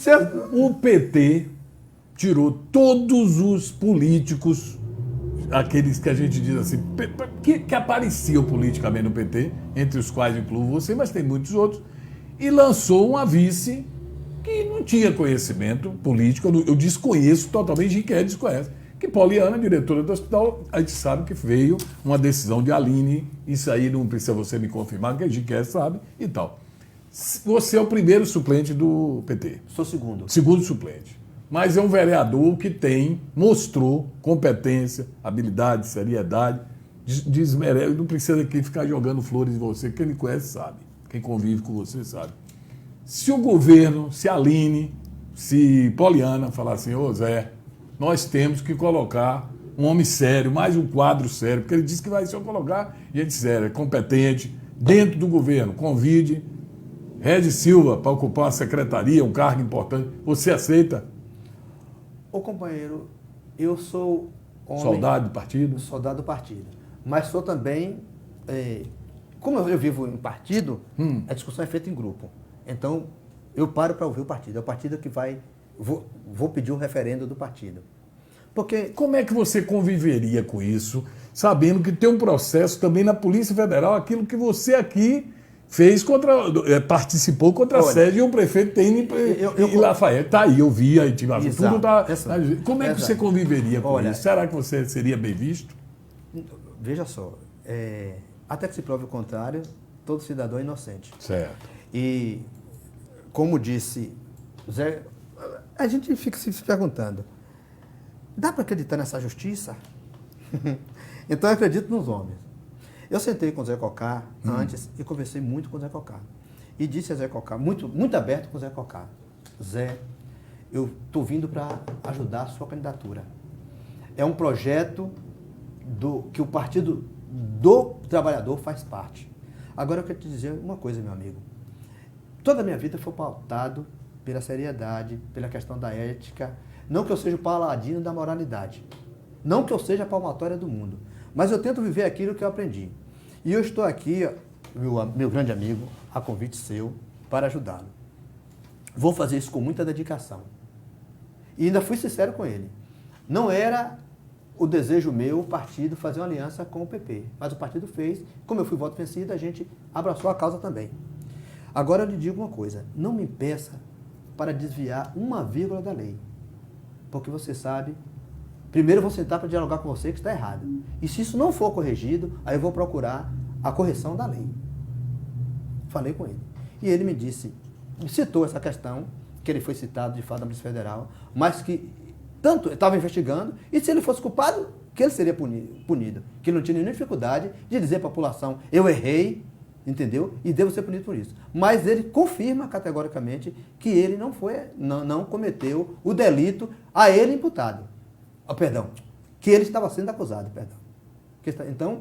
K: O PT tirou todos os políticos, aqueles que a gente diz assim, que apareciam politicamente no PT, entre os quais incluo você, mas tem muitos outros, e lançou uma vice que não tinha conhecimento político, eu desconheço totalmente, Jequié desconhece. Que Poliana, diretora do hospital, a gente sabe que veio uma decisão de Aline, isso aí não precisa você me confirmar, que a Jequié sabe e tal. Você é o primeiro suplente do PT.
J: Sou segundo.
K: Segundo suplente. Mas é um vereador que mostrou competência, habilidade, seriedade, desmerece, não precisa aqui ficar jogando flores em você, quem me conhece sabe, quem convive com você sabe. Se o governo, se a Aline, se Poliana falar assim, ô Zé, nós temos que colocar um homem sério, mais um quadro sério, porque ele disse que vai só colocar gente séria, competente, dentro do governo. Convide Regis Silva para ocupar uma secretaria, um cargo importante. Você aceita?
J: Ô companheiro, eu sou homem...
K: Soldado do partido?
J: Soldado do partido. Mas sou também... como eu vivo em partido, a discussão é feita em grupo. Então, eu paro para ouvir o partido. É o partido que vai... Vou pedir o referendo do partido. Porque...
K: Como é que você conviveria com isso, sabendo que tem um processo também na Polícia Federal, aquilo que você aqui fez participou contra a sede de um prefeito tem em Lafayette. Tá aí, eu vi a intimação. Tudo tá, como é que você conviveria com isso? Será que você seria bem visto?
J: Veja só, até que se prove o contrário, todo cidadão é inocente.
K: Certo.
J: E, como disse Zé, a gente fica se perguntando, dá para acreditar nessa justiça? Então eu acredito nos homens. Eu sentei com o Zé Cocá antes e conversei muito com o Zé Cocá. E disse a Zé Cocá, muito aberto com o Zé Cocá, Zé, eu estou vindo para ajudar a sua candidatura. É um projeto que o Partido do Trabalhador faz parte. Agora eu quero te dizer uma coisa, meu amigo. Toda a minha vida foi pautado pela seriedade, pela questão da ética. Não que eu seja o paladino da moralidade. Não que eu seja a palmatória do mundo. Mas eu tento viver aquilo que eu aprendi. E eu estou aqui, meu grande amigo, a convite seu, para ajudá-lo. Vou fazer isso com muita dedicação. E ainda fui sincero com ele. Não era o desejo meu, o partido, fazer uma aliança com o PP. Mas o partido fez. Como eu fui voto vencido, a gente abraçou a causa também. Agora eu lhe digo uma coisa. Não me peça para desviar uma vírgula da lei. Porque você sabe... Primeiro eu vou sentar para dialogar com você que está errado. E se isso não for corrigido, aí eu vou procurar a correção da lei. Falei com ele. E ele me citou essa questão, que ele foi citado de fato da Polícia Federal, mas que tanto estava investigando, e se ele fosse culpado, que ele seria punido. Que ele não tinha nenhuma dificuldade de dizer para a população, eu errei, entendeu? E devo ser punido por isso. Mas ele confirma categoricamente que ele não cometeu o delito a ele imputado. Que ele estava sendo acusado, Então,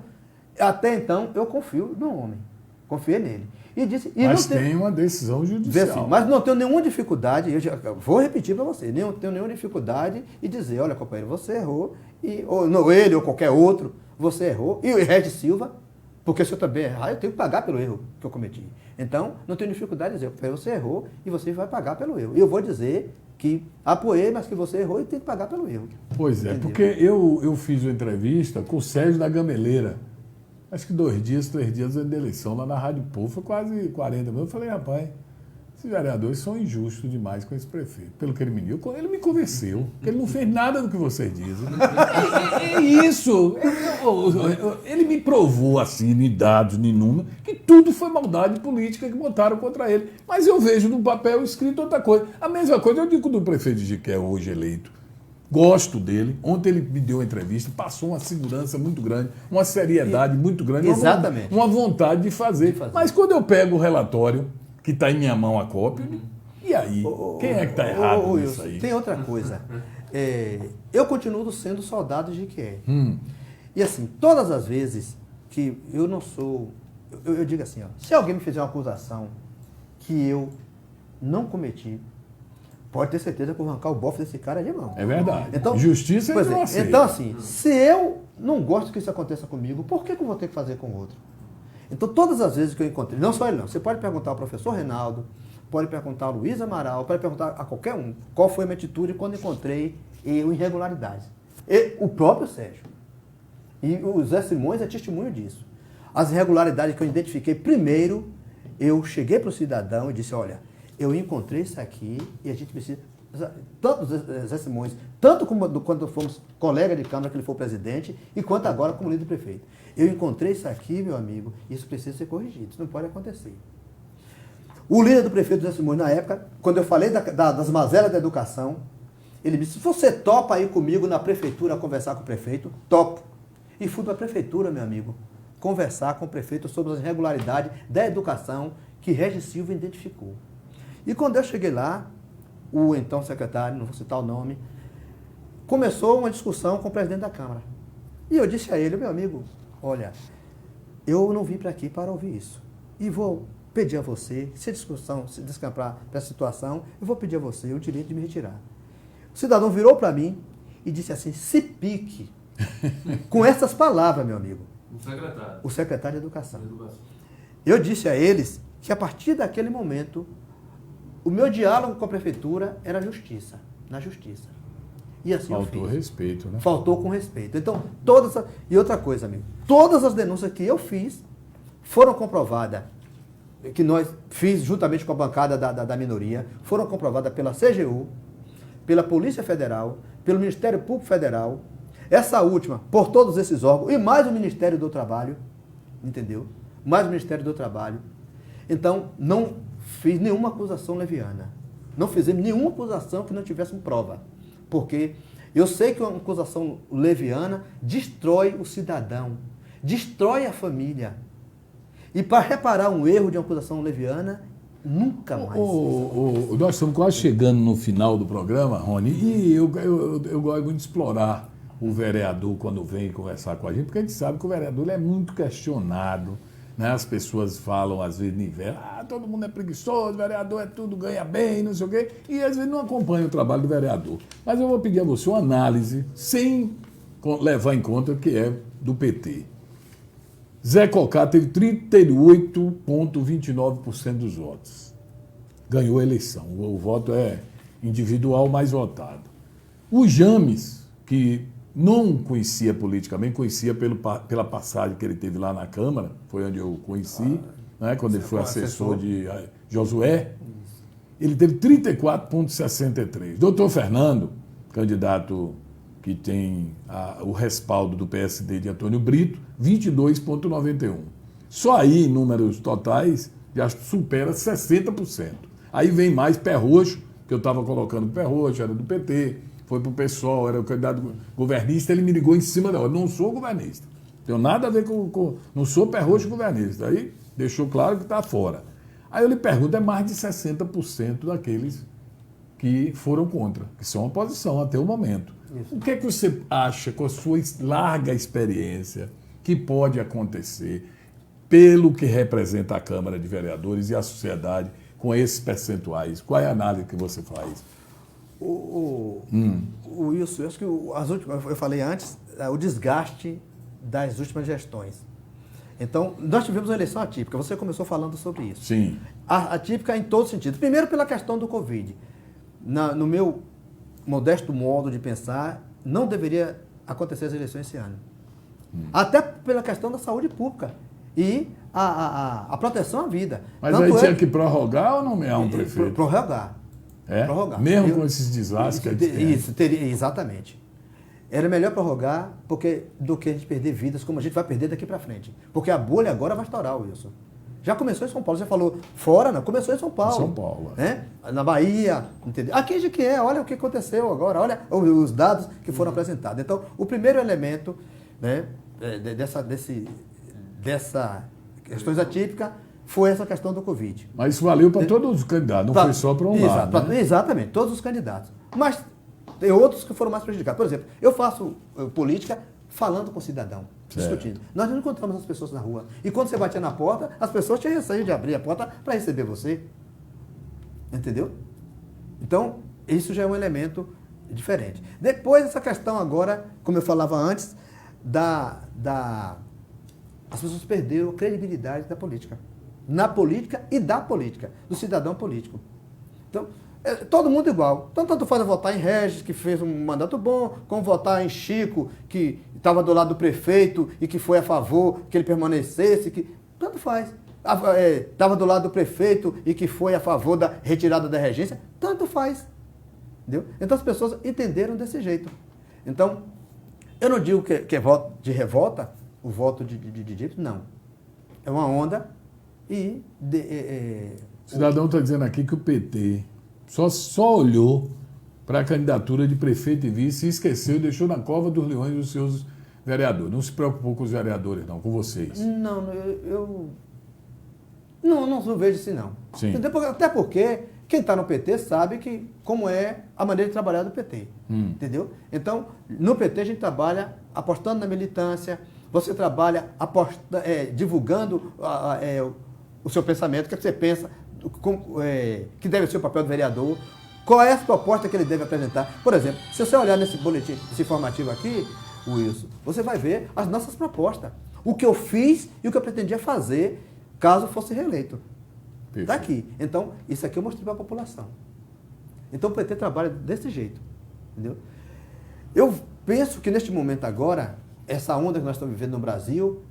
J: até então, eu confio no homem. Confiei nele.
K: Mas tem uma decisão judicial.
J: Assim, mas não tenho nenhuma dificuldade, vou repetir para você, não tenho nenhuma dificuldade em dizer, olha, companheiro, você errou, ou ele ou qualquer outro, você errou, e o Regis Silva, porque se eu também errar, eu tenho que pagar pelo erro que eu cometi. Então, não tenho dificuldade de dizer, você errou e você vai pagar pelo erro. E eu vou dizer que apoiei, mas que você errou e tem que pagar pelo erro.
K: Pois é, entendeu? Porque eu fiz uma entrevista com o Sérgio da Gameleira, acho que 2 dias, 3 dias da eleição, lá na Rádio Povo, foi quase 40 minutos. Eu falei, rapaz, esses vereadores são injustos demais com esse prefeito. Pelo que ele me disse, ele me convenceu, que ele não fez nada do que vocês dizem. É isso. Ele me provou, assim, em dados, em números, que tudo foi maldade política que botaram contra ele. Mas eu vejo no papel escrito outra coisa. A mesma coisa eu digo do prefeito de Jiqué, hoje eleito. Gosto dele. Ontem ele me deu uma entrevista, passou uma segurança muito grande, uma seriedade muito grande.
J: Exatamente.
K: Uma vontade de fazer. Mas quando eu pego o relatório, que está em minha mão a cópia, e aí? Quem é que está errado nisso aí?
J: Tem outra coisa. Eu continuo sendo soldado de Jiqué. E assim, todas as vezes que eu não sou... Eu digo assim, ó, se alguém me fizer uma acusação que eu não cometi, pode ter certeza que eu vou arrancar o bofe desse cara de mão.
K: É verdade.
J: Então,
K: justiça é não aceita.
J: Então, assim, se eu não gosto que isso aconteça comigo, por que eu vou ter que fazer com o outro? Então, todas as vezes que eu encontrei, não só ele não, você pode perguntar ao professor Reinaldo, pode perguntar ao Luiz Amaral, pode perguntar a qualquer um, qual foi a minha atitude quando encontrei irregularidades. E o próprio Sérgio. E o Zé Simões é testemunho disso. As irregularidades que eu identifiquei, primeiro, eu cheguei para o cidadão e disse, olha, eu encontrei isso aqui e a gente precisa... Tanto Zé Simões, tanto quando fomos colega de Câmara, que ele foi o presidente, e quanto agora como líder do prefeito. Eu encontrei isso aqui, meu amigo, isso precisa ser corrigido, isso não pode acontecer. O líder do prefeito, Zé Simões, na época, quando eu falei das mazelas da educação, ele disse, você topa ir comigo na prefeitura conversar com o prefeito? Topo. E fui para a prefeitura, meu amigo, conversar com o prefeito sobre as irregularidades da educação que Regis Silva identificou. E quando eu cheguei lá, o então secretário, não vou citar o nome, começou uma discussão com o presidente da Câmara. E eu disse a ele, meu amigo, olha, eu não vim para aqui para ouvir isso. E vou pedir a você, se a discussão se descampar para essa situação, eu vou pedir a você o direito de me retirar. O cidadão virou para mim e disse assim, se pique, com essas palavras, meu amigo. O secretário de Educação. Eu disse a eles que a partir daquele momento, o meu diálogo com a prefeitura era justiça, na justiça. E assim
K: faltou respeito, né?
J: Faltou com respeito. Então, e outra coisa, amigo, todas as denúncias que eu fiz foram comprovadas, que nós fiz juntamente com a bancada da minoria, foram comprovadas pela CGU, pela Polícia Federal, pelo Ministério Público Federal, essa última, por todos esses órgãos, e mais o Ministério do Trabalho, entendeu? Mais o Ministério do Trabalho. Então, não fiz nenhuma acusação leviana. Não fizemos nenhuma acusação que não tivesse prova. Porque eu sei que uma acusação leviana destrói o cidadão, destrói a família. E para reparar um erro de uma acusação leviana, nunca mais.
K: Nós estamos quase chegando no final do programa, Rony, e eu gosto muito de explorar o vereador quando vem conversar com a gente, porque a gente sabe que o vereador ele é muito questionado. Né? As pessoas falam, às vezes, todo mundo é preguiçoso, o vereador é tudo, ganha bem, não sei o quê, e às vezes não acompanha o trabalho do vereador. Mas eu vou pedir a você uma análise, sem levar em conta que é do PT. Zé Cocá teve 38,29% dos votos. Ganhou a eleição. O voto é individual mais votado. O James, que não conhecia politicamente, conhecia pela passagem que ele teve lá na Câmara, foi onde eu conheci, né, quando ele foi assessor de Josué, ele teve 34,63%. Doutor Fernando, candidato que tem o respaldo do PSD de Antônio Brito, 22,91%. Só aí, em números totais, já supera 60%. Aí vem mais Pé Roxo, que eu estava colocando Pé Roxo, era do PT, foi para o PSOL, era o candidato governista, ele me ligou em cima da hora. Não sou governista. Não tenho nada a ver com não sou Pé Roxo governista. Aí deixou claro que está fora. Aí eu lhe pergunto, é mais de 60% daqueles que foram contra, que são oposição até o momento. Isso. O que é que você acha, com a sua larga experiência, que pode acontecer pelo que representa a Câmara de Vereadores e a sociedade com esses percentuais? Qual é a análise que você faz?
J: Wilson, eu acho que eu falei antes, o desgaste das últimas gestões. Então, nós tivemos uma eleição atípica, você começou falando sobre isso.
K: Sim.
J: Atípica em todos os sentidos. Primeiro, pela questão do Covid. No meu modesto modo de pensar, não deveria acontecer as eleições esse ano. Até pela questão da saúde pública. E a proteção à vida.
K: Mas aí tinha que prorrogar ou nomear um prefeito?
J: Prorrogar.
K: É?
J: Prorrogar.
K: Mesmo com esses desastres que a gente tem.
J: Isso, exatamente. Era melhor prorrogar do que a gente perder vidas, como a gente vai perder daqui para frente. Porque a bolha agora vai estourar, Wilson. Já começou em São Paulo. Você falou fora, não? Começou em São Paulo.
K: São Paulo.
J: Né? Na Bahia, entendeu? Aqui em Jequié, olha o que aconteceu agora, olha os dados que foram apresentados. Então, o primeiro elemento, né, dessa questões atípicas foi essa questão do Covid.
K: Mas isso valeu para todos os candidatos, não foi só para um lado. Né?
J: Exatamente, todos os candidatos. Mas tem outros que foram mais prejudicados. Por exemplo, eu faço política falando com o cidadão, discutindo. Nós não encontramos as pessoas na rua. E quando você batia na porta, as pessoas tinham receio de abrir a porta para receber você. Entendeu? Então, isso já é um elemento diferente. Depois, essa questão agora, como eu falava antes, as pessoas perderam a credibilidade da política. Na política e da política, do cidadão político. Então, todo mundo igual. Então, tanto faz votar em Regis, que fez um mandato bom, como votar em Chico, que estava do lado do prefeito e que foi a favor que ele permanecesse. Tanto faz. Estava do lado do prefeito e que foi a favor da retirada da regência. Tanto faz. Entendeu? Então, as pessoas entenderam desse jeito. Então, eu não digo que é voto de revolta, o voto de dívida, não. É uma onda e...
K: O cidadão está dizendo aqui que o PT só olhou para a candidatura de prefeito e vice e esqueceu e deixou na cova dos leões os seus vereadores. Não se preocupou com os vereadores, não, com vocês.
J: Não, eu não vejo assim, não.
K: Sim.
J: Até porque quem está no PT sabe como é a maneira de trabalhar do PT. Entendeu? Então, no PT a gente trabalha apostando na militância, você trabalha divulgando o seu pensamento, o que você pensa, que deve ser o papel do vereador, qual é a proposta que ele deve apresentar. Por exemplo, se você olhar nesse boletim, esse informativo aqui, Wilson, você vai ver as nossas propostas. O que eu fiz e o que eu pretendia fazer caso fosse reeleito. Está aqui. Então, isso aqui eu mostrei para a população. Então, o PT trabalha desse jeito. Entendeu? Eu penso que neste momento agora, essa onda que nós estamos vivendo no Brasil,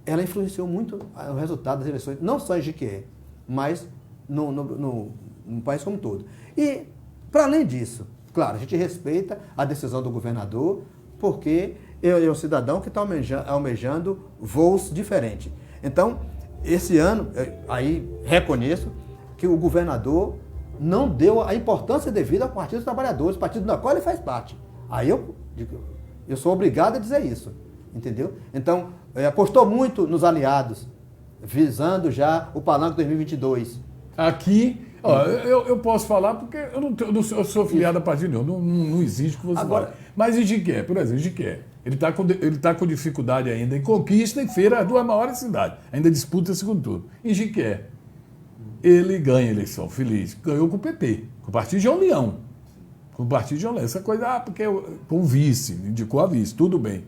J: ela influenciou muito o resultado das eleições, não só em Jequié, mas no país como um todo. E, para além disso, claro, a gente respeita a decisão do governador, porque é um cidadão que está almejando voos diferentes. Então, esse ano, aí reconheço que o governador não deu a importância devida ao Partido dos Trabalhadores, partido da qual ele faz parte. Aí eu sou obrigado a dizer isso, entendeu? Então, apostou muito nos aliados, visando já o Palanque 2022.
K: Aqui, eu posso falar porque eu sou filiado a partido nenhum, não existe que você
J: agora
K: fale. Mas em Jequié, por exemplo, Jequié, ele está com dificuldade ainda em Conquista e Feira, as duas maiores cidades. Ainda disputa segundo turno. Em Jequié, ele ganha a eleição, feliz. Ganhou com o PP, com o Partido de União. Com o Partido de União. Essa coisa, porque com o vice, indicou a vice, tudo bem.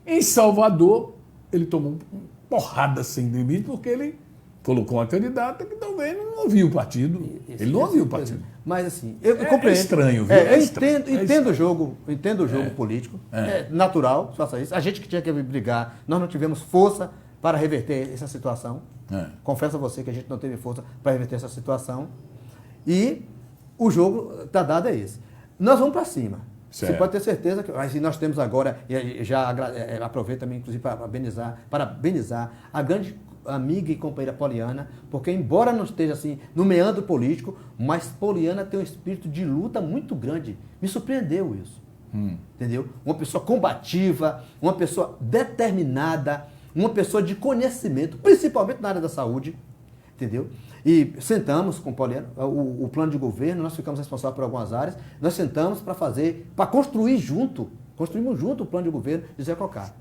K: Em Salvador, ele tomou uma porrada sem limite, porque ele colocou uma candidata que talvez não ouvia o partido. Ele não ouvia o partido.
J: Mas assim, eu compreendo.
K: É estranho, viu?
J: Eu entendo o jogo político. É natural que faça isso. A gente que tinha que brigar, nós não tivemos força para reverter essa situação. Confesso a você que a gente não teve força para reverter essa situação. E o jogo está dado é esse. Nós vamos para cima. Certo. Você pode ter certeza que assim, nós temos agora, e já aproveito também, inclusive, para parabenizar a grande amiga e companheira Poliana, porque embora não esteja assim no meandro político, mas Poliana tem um espírito de luta muito grande. Me surpreendeu isso. Entendeu? Uma pessoa combativa, uma pessoa determinada, uma pessoa de conhecimento, principalmente na área da saúde, entendeu? E sentamos com Poliana, o plano de governo, nós ficamos responsáveis por algumas áreas, nós sentamos para construirmos junto o plano de governo de Zé Cocá.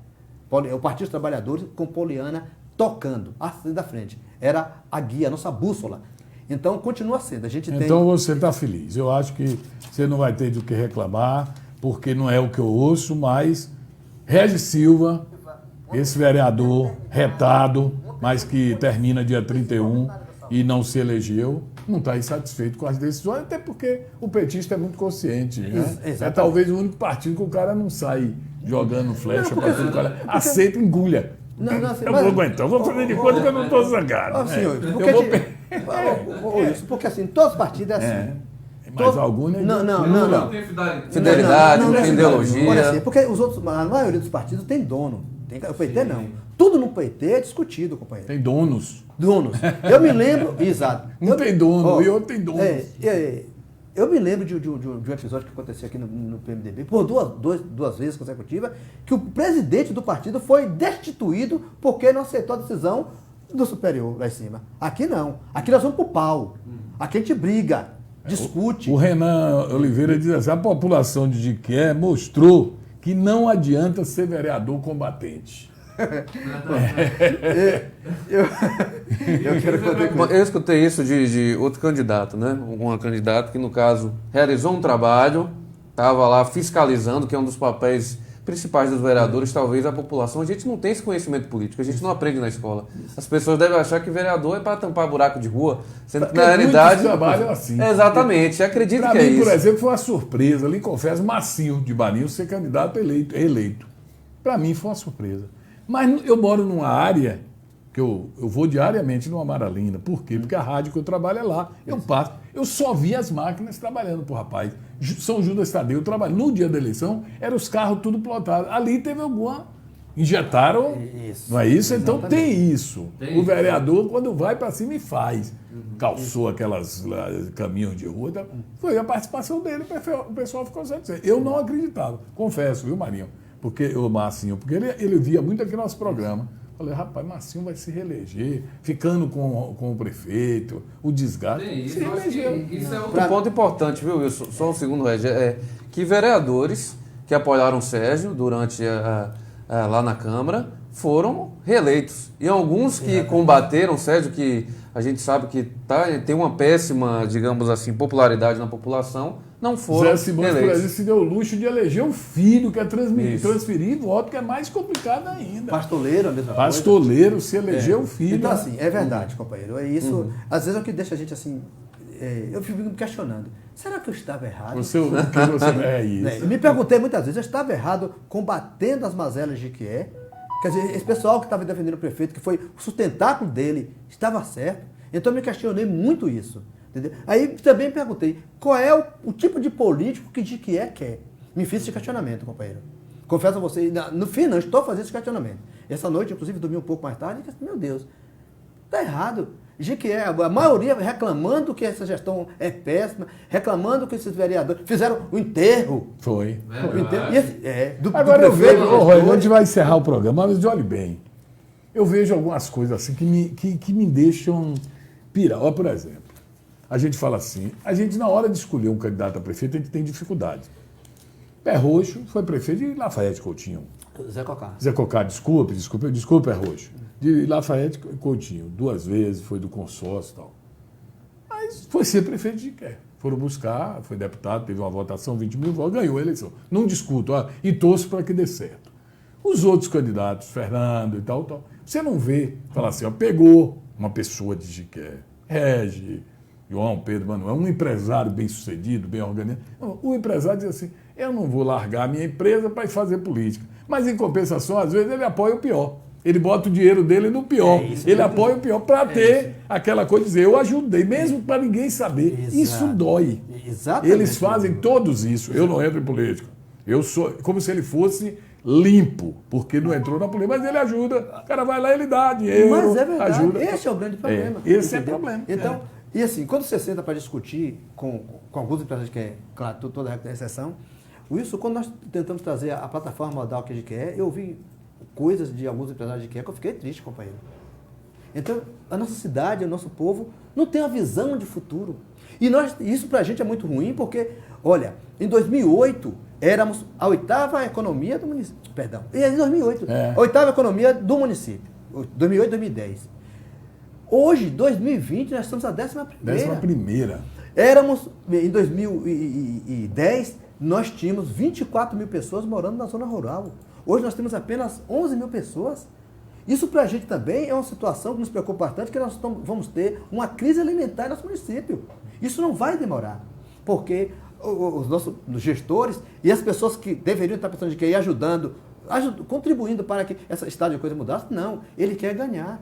J: O Partido dos Trabalhadores com Poliana tocando, assim da frente. Era a guia, a nossa bússola. Então, continua sendo.
K: Então, você está feliz. Eu acho que você não vai ter do que reclamar, porque não é o que eu ouço, mas Regis Silva, esse vereador retado, mas que termina dia 31 e não se elegeu, não está insatisfeito com as decisões, até porque o petista é muito consciente. Né? É talvez o único partido que o cara não sai jogando flecha para tudo. O cara aceita e engulha. Eu vou aguentar, eu vou fazer de conta que eu não estou zangado.
J: Porque assim, todos os partidos é assim.
K: Mas alguns
J: não
I: tem fidelidade, não tem ideologia.
J: Olha assim, porque os outros, a maioria dos partidos tem dono. O PT não. Tudo no PT é discutido, companheiro.
K: Tem donos.
J: Eu me lembro, exato.
K: Tem dono e outro tem donos.
J: Eu me lembro de um episódio que aconteceu aqui no PMDB, por duas vezes consecutivas, que o presidente do partido foi destituído porque não aceitou a decisão do superior lá em cima. Aqui não. Aqui nós vamos pro pau. Aqui a gente briga, discute.
K: O Renan Oliveira diz assim, a população de Jiquié mostrou que não adianta ser vereador combatente.
I: Eu escutei isso de outro candidato, né? Um candidato que, no caso, realizou um trabalho, estava lá fiscalizando, que é um dos papéis principais dos vereadores, talvez a população. A gente não tem esse conhecimento político, a gente não aprende na escola. As pessoas devem achar que vereador é para tampar buraco de rua, sendo que na realidade...
K: trabalham assim.
I: Exatamente, acredito que é isso.
K: Para mim, por exemplo, foi uma surpresa, lhe confesso, Massinho de Barinho ser candidato eleito. Para mim foi uma surpresa. Mas eu moro numa área que eu vou diariamente no Amaralina. Por quê? Porque a rádio que eu trabalho é lá. Eu passo. Eu só vi as máquinas trabalhando pro rapaz. São Judas Tadeu trabalhando. No dia da eleição, eram os carros tudo plotados. Ali teve alguma... Injetaram... Isso. Não é isso? Exatamente. Então tem isso. O vereador, quando vai para cima e faz. Calçou aquelas caminhos de rua. Foi a participação dele. O pessoal ficou satisfeito. Eu não acreditava. Confesso, viu, Marinho? Porque o Massinho, porque ele via muito aqui no nosso programa. Falei, rapaz, Massinho vai se reeleger, ficando com o prefeito, o desgaste.
I: Isso é outro ponto importante, viu, Wilson? Só um segundo, Regi. Que vereadores que apoiaram o Sérgio durante lá na Câmara foram reeleitos. E alguns que combateram o Sérgio, que a gente sabe que tem uma péssima, digamos assim, popularidade na população, não foram
K: Zé Simões, por exemplo, se deu o luxo de eleger um filho, que é transferir voto, que é mais complicado ainda.
J: Pastoleiro, a mesma coisa.
K: Pastoleiro, se eleger um filho.
J: Então, assim, é verdade, companheiro. É isso. Às vezes é o que deixa a gente assim. Eu fico me questionando. Será que eu estava errado?
K: Isso.
J: Eu me perguntei muitas vezes, eu estava errado combatendo as mazelas de que é. Quer dizer, esse pessoal que estava defendendo o prefeito, que foi o sustentáculo dele, estava certo. Então eu me questionei muito isso. Entendeu? Aí também perguntei, qual é o tipo de político que Jiquié quer? Me fiz esse questionamento, companheiro. Confesso a você, no fim não, estou fazendo esse questionamento. Essa noite, inclusive, dormi um pouco mais tarde e disse, meu Deus, está errado. Jiquié, a maioria reclamando que essa gestão é péssima, reclamando que esses vereadores fizeram o enterro.
K: Foi.
J: O enterro.
K: Agora eu vejo, a gente vai encerrar o programa, mas olhe bem, eu vejo algumas coisas assim que me deixam pirar. Olha, por exemplo, a gente fala assim, a gente na hora de escolher um candidato a prefeito, a gente tem dificuldade. Pé Roxo foi prefeito de Lafayette Coutinho. Zé Cocá, desculpe, Pé Roxo. De Lafayette Coutinho, 2 vezes, foi do consórcio e tal. Mas foi ser prefeito de Jiquié. Foram buscar, foi deputado, teve uma votação, 20 mil votos, ganhou a eleição. Não discuto, e torço para que dê certo. Os outros candidatos, Fernando e tal, você não vê, fala assim, pegou uma pessoa de Jiquié, Regi, João Pedro Manuel, um empresário bem sucedido, bem organizado. O empresário diz assim, eu não vou largar a minha empresa para ir fazer política. Mas em compensação, às vezes ele apoia o pior. Ele bota o dinheiro dele no pior. Ele apoia o pior para ter aquela coisa de dizer, eu ajudei, mesmo para ninguém saber. Exato. Isso dói.
J: Exatamente.
K: Eles fazem todos isso. Eu não entro em política. Eu sou como se ele fosse limpo, porque não entrou na política, mas ele ajuda. O cara vai lá e ele dá dinheiro.
J: Mas é verdade.
K: Ajuda.
J: Esse é o grande problema.
K: Esse é o problema.
J: Então, e assim, quando você senta para discutir com alguns empresários que é, claro, toda a exceção, Wilson, quando nós tentamos trazer a plataforma modal que a gente quer, eu vi coisas de alguns empresários de que eu fiquei triste, companheiro. Então, a nossa cidade, o nosso povo, não tem uma visão de futuro. E isso pra gente é muito ruim, porque, olha, em 2008, éramos a 8ª economia do município. Perdão, em 2008, a 8ª economia do município. 2008, 2010. Hoje, 2020, nós estamos a 11ª.
K: 11ª.
J: Éramos, em 2010, nós tínhamos 24 mil pessoas morando na zona rural. Hoje nós temos apenas 11 mil pessoas. Isso para a gente também é uma situação que nos preocupa bastante, que nós vamos ter uma crise alimentar em nosso município. Isso não vai demorar, porque os nossos gestores e as pessoas que deveriam estar pensando de que ir ajudando contribuindo para que essa estado de coisa mudasse? Não, ele quer ganhar.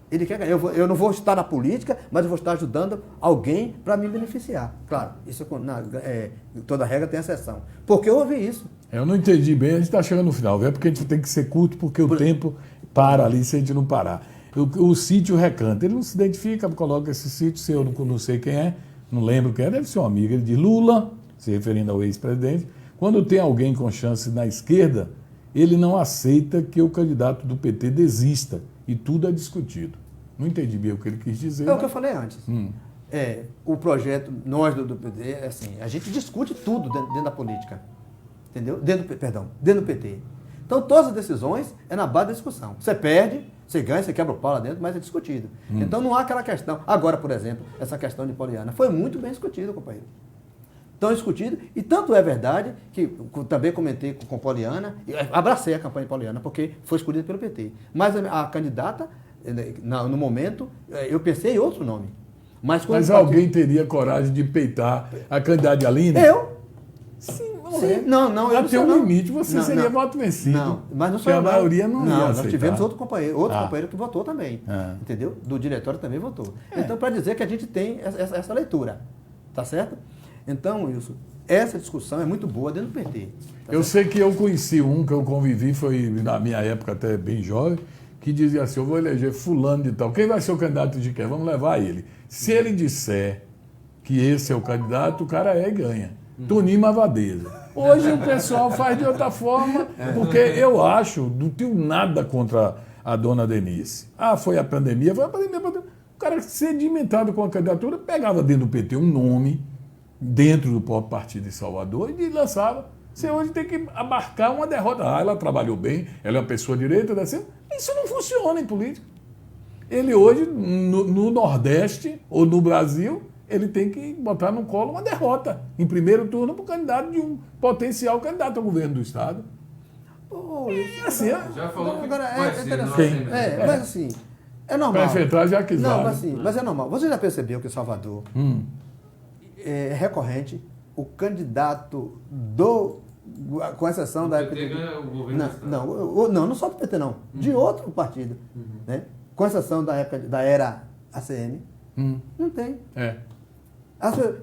J: Ele quer ganhar. Eu não vou estar na política, mas eu vou estar ajudando alguém para me beneficiar. Claro, isso toda regra tem exceção. Porque eu ouvi isso.
K: Eu não entendi bem, a gente está chegando no final, é porque a gente tem que ser curto, porque o tempo para ali se a gente não parar. O sítio Recanto, ele não se identifica, coloca esse sítio, se eu não sei quem é, não lembro quem é, deve ser um amigo, ele diz Lula, se referindo ao ex-presidente. Quando tem alguém com chance na esquerda, ele não aceita que o candidato do PT desista. E tudo é discutido. Não entendi bem o que ele quis dizer.
J: É o que eu falei antes. O projeto, nós do PT, assim, a gente discute tudo dentro da política. Entendeu? Dentro do PT. Então, todas as decisões é na base da discussão. Você perde, você ganha, você quebra o pau lá dentro, mas é discutido. Então, não há aquela questão. Agora, por exemplo, essa questão de Poliana foi muito bem discutida, companheiro. Tão discutido, e tanto é verdade que também comentei com Poliana, abracei a campanha de Poliana, porque foi escolhida pelo PT. Mas a candidata, no momento, eu pensei em outro nome. Mas
K: alguém teria coragem de peitar a candidata de Aline?
J: Eu?
K: Sim,
J: não.
K: Eu tem um limite, você seria voto vencido.
J: Não, mas não sou eu.
K: A maioria não ia aceitar.
J: Nós tivemos outro companheiro que votou também. Entendeu? Do diretório também votou. Então, para dizer que a gente tem essa leitura. Tá certo? Então, Wilson, essa discussão é muito boa dentro do PT.
K: Eu sei que eu conheci um que eu convivi, foi na minha época até bem jovem, que dizia assim, eu vou eleger fulano de tal. Quem vai ser o candidato de quem? Vamos levar ele. Se ele disser que esse é o candidato, o cara e ganha. Toninho Mavadeza. Hoje o pessoal faz de outra forma, porque eu acho, não tenho nada contra a dona Denise. Foi a pandemia. O cara sedimentado com a candidatura, pegava dentro do PT um nome, dentro do próprio partido de Salvador, e lançava. Você hoje tem que abarcar uma derrota. Ela trabalhou bem, ela é uma pessoa direita, isso não funciona em política. Ele hoje, no Nordeste ou no Brasil, ele tem que botar no colo uma derrota em primeiro turno para o candidato de um potencial candidato ao governo do Estado.
L: Já falou
J: agora
L: que
J: interessante. Mas assim, é normal.
K: Para enfrentar já quis
J: não, mas é normal. Você já percebeu que Salvador é recorrente o candidato com exceção da...
L: O PT ganha o governo
J: não só do PT não, de outro partido, né? Com exceção da época da era ACM, não tem.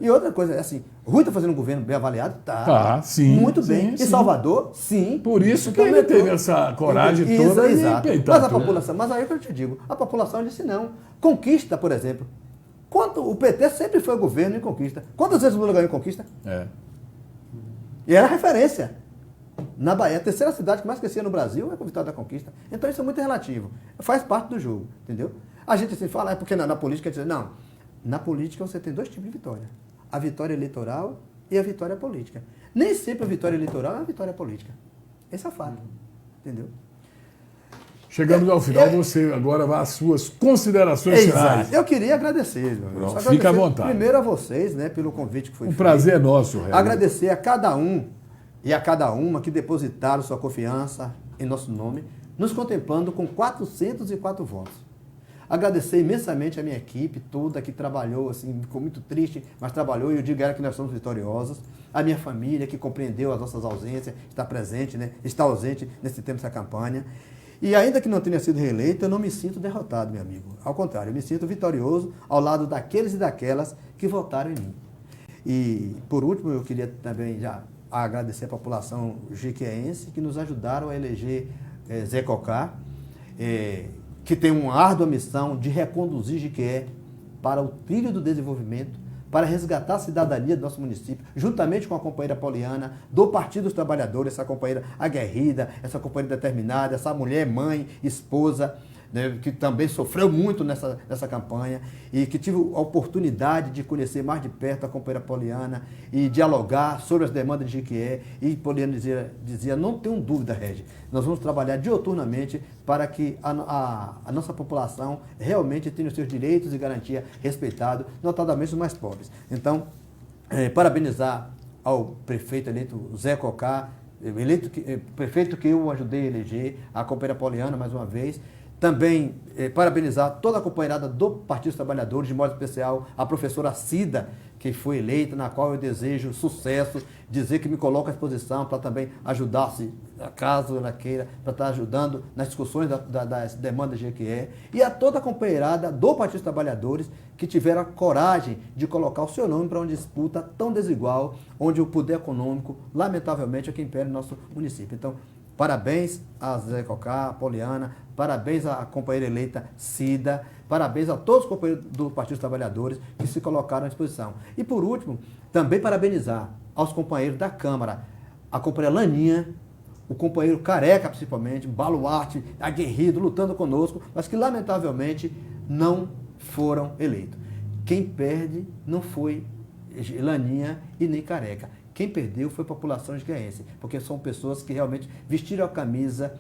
J: E outra coisa, assim, Rui está fazendo um governo bem avaliado? Tá,
K: sim.
J: Muito bem.
K: Sim.
J: E Salvador? Sim.
K: Por isso que ele teve essa coragem toda de peitar.
J: Mas a população, mas aí é que eu te digo, a população disse não. Conquista, por exemplo. O PT sempre foi governo em conquista. Quantas vezes o Lula ganhou em conquista? E era referência. Na Bahia, a terceira cidade que mais crescia no Brasil é a Vitória da Conquista. Então isso é muito relativo. Faz parte do jogo, entendeu? A gente assim fala, porque na política a gente diz, não. Na política você tem dois tipos de vitória. A vitória eleitoral e a vitória política. Nem sempre a vitória eleitoral é a vitória política. Esse é o fato. Entendeu?
K: Chegamos ao final, você agora vai às suas considerações finais.
J: Eu queria agradecer.
K: Fica à vontade.
J: Primeiro a vocês, né, pelo convite que foi feito.
K: Um prazer é nosso, Renan.
J: Agradecer a cada um e a cada uma que depositaram sua confiança em nosso nome, nos contemplando com 404 votos. Agradecer imensamente a minha equipe toda que trabalhou, assim, ficou muito triste, mas trabalhou, e eu digo a ela que nós somos vitoriosos. A minha família que compreendeu as nossas ausências, está presente, né, está ausente nesse tempo dessa campanha. E ainda que não tenha sido reeleito, eu não me sinto derrotado, meu amigo. Ao contrário, eu me sinto vitorioso ao lado daqueles e daquelas que votaram em mim. E, por último, eu queria também já agradecer a população jequiéense que nos ajudaram a eleger Zé Cocá, que tem uma árdua missão de reconduzir Jequié para o trilho do desenvolvimento, para resgatar a cidadania do nosso município, juntamente com a companheira Poliana, do Partido dos Trabalhadores, essa companheira aguerrida, essa companheira determinada, essa mulher, mãe, esposa, né, que também sofreu muito nessa campanha, e que tive a oportunidade de conhecer mais de perto a companheira Poliana e dialogar sobre as demandas de Jequié. E Poliana dizia, não tenho dúvida, Regi, nós vamos trabalhar dioturnamente para que a nossa população realmente tenha os seus direitos e garantia respeitados, notadamente os mais pobres. Então, parabenizar ao prefeito eleito Zé Cocá, prefeito que eu ajudei a eleger, a companheira Poliana mais uma vez. Também parabenizar toda a companheirada do Partido dos Trabalhadores, de modo especial a professora Cida, que foi eleita, na qual eu desejo sucesso, dizer que me coloco à disposição para também ajudar, se caso ela queira, para estar ajudando nas discussões das demandas de GQE, e a toda a companheirada do Partido dos Trabalhadores que tiveram a coragem de colocar o seu nome para uma disputa tão desigual, onde o poder econômico, lamentavelmente, é quem impera no nosso município. Então, parabéns a Zé Cocá, a Poliana, parabéns à companheira eleita Cida, parabéns a todos os companheiros do Partido dos Trabalhadores que se colocaram à disposição. E por último, também parabenizar aos companheiros da Câmara, a companheira Laninha, o companheiro Careca principalmente, baluarte, aguerrido, lutando conosco, mas que lamentavelmente não foram eleitos. Quem perde não foi Laninha e nem Careca. Quem perdeu foi a população esguiense, porque são pessoas que realmente vestiram a camisa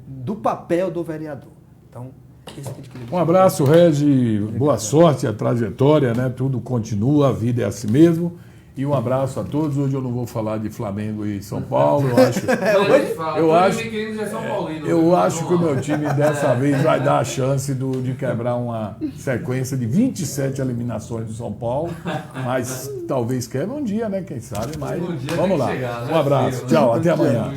J: do papel do vereador. Então, esse que a gente queria dizer.
K: Um abraço, Regi. Boa sorte, a trajetória, né? Tudo continua, a vida é assim mesmo. E um abraço a todos. Hoje eu não vou falar de Flamengo e São Paulo. Eu acho que o meu time dessa vez vai dar a chance de quebrar uma sequência de 27 eliminações do São Paulo. Mas talvez quebre um dia, né? Quem sabe? Mas vamos lá. Um abraço. Tchau. Até amanhã.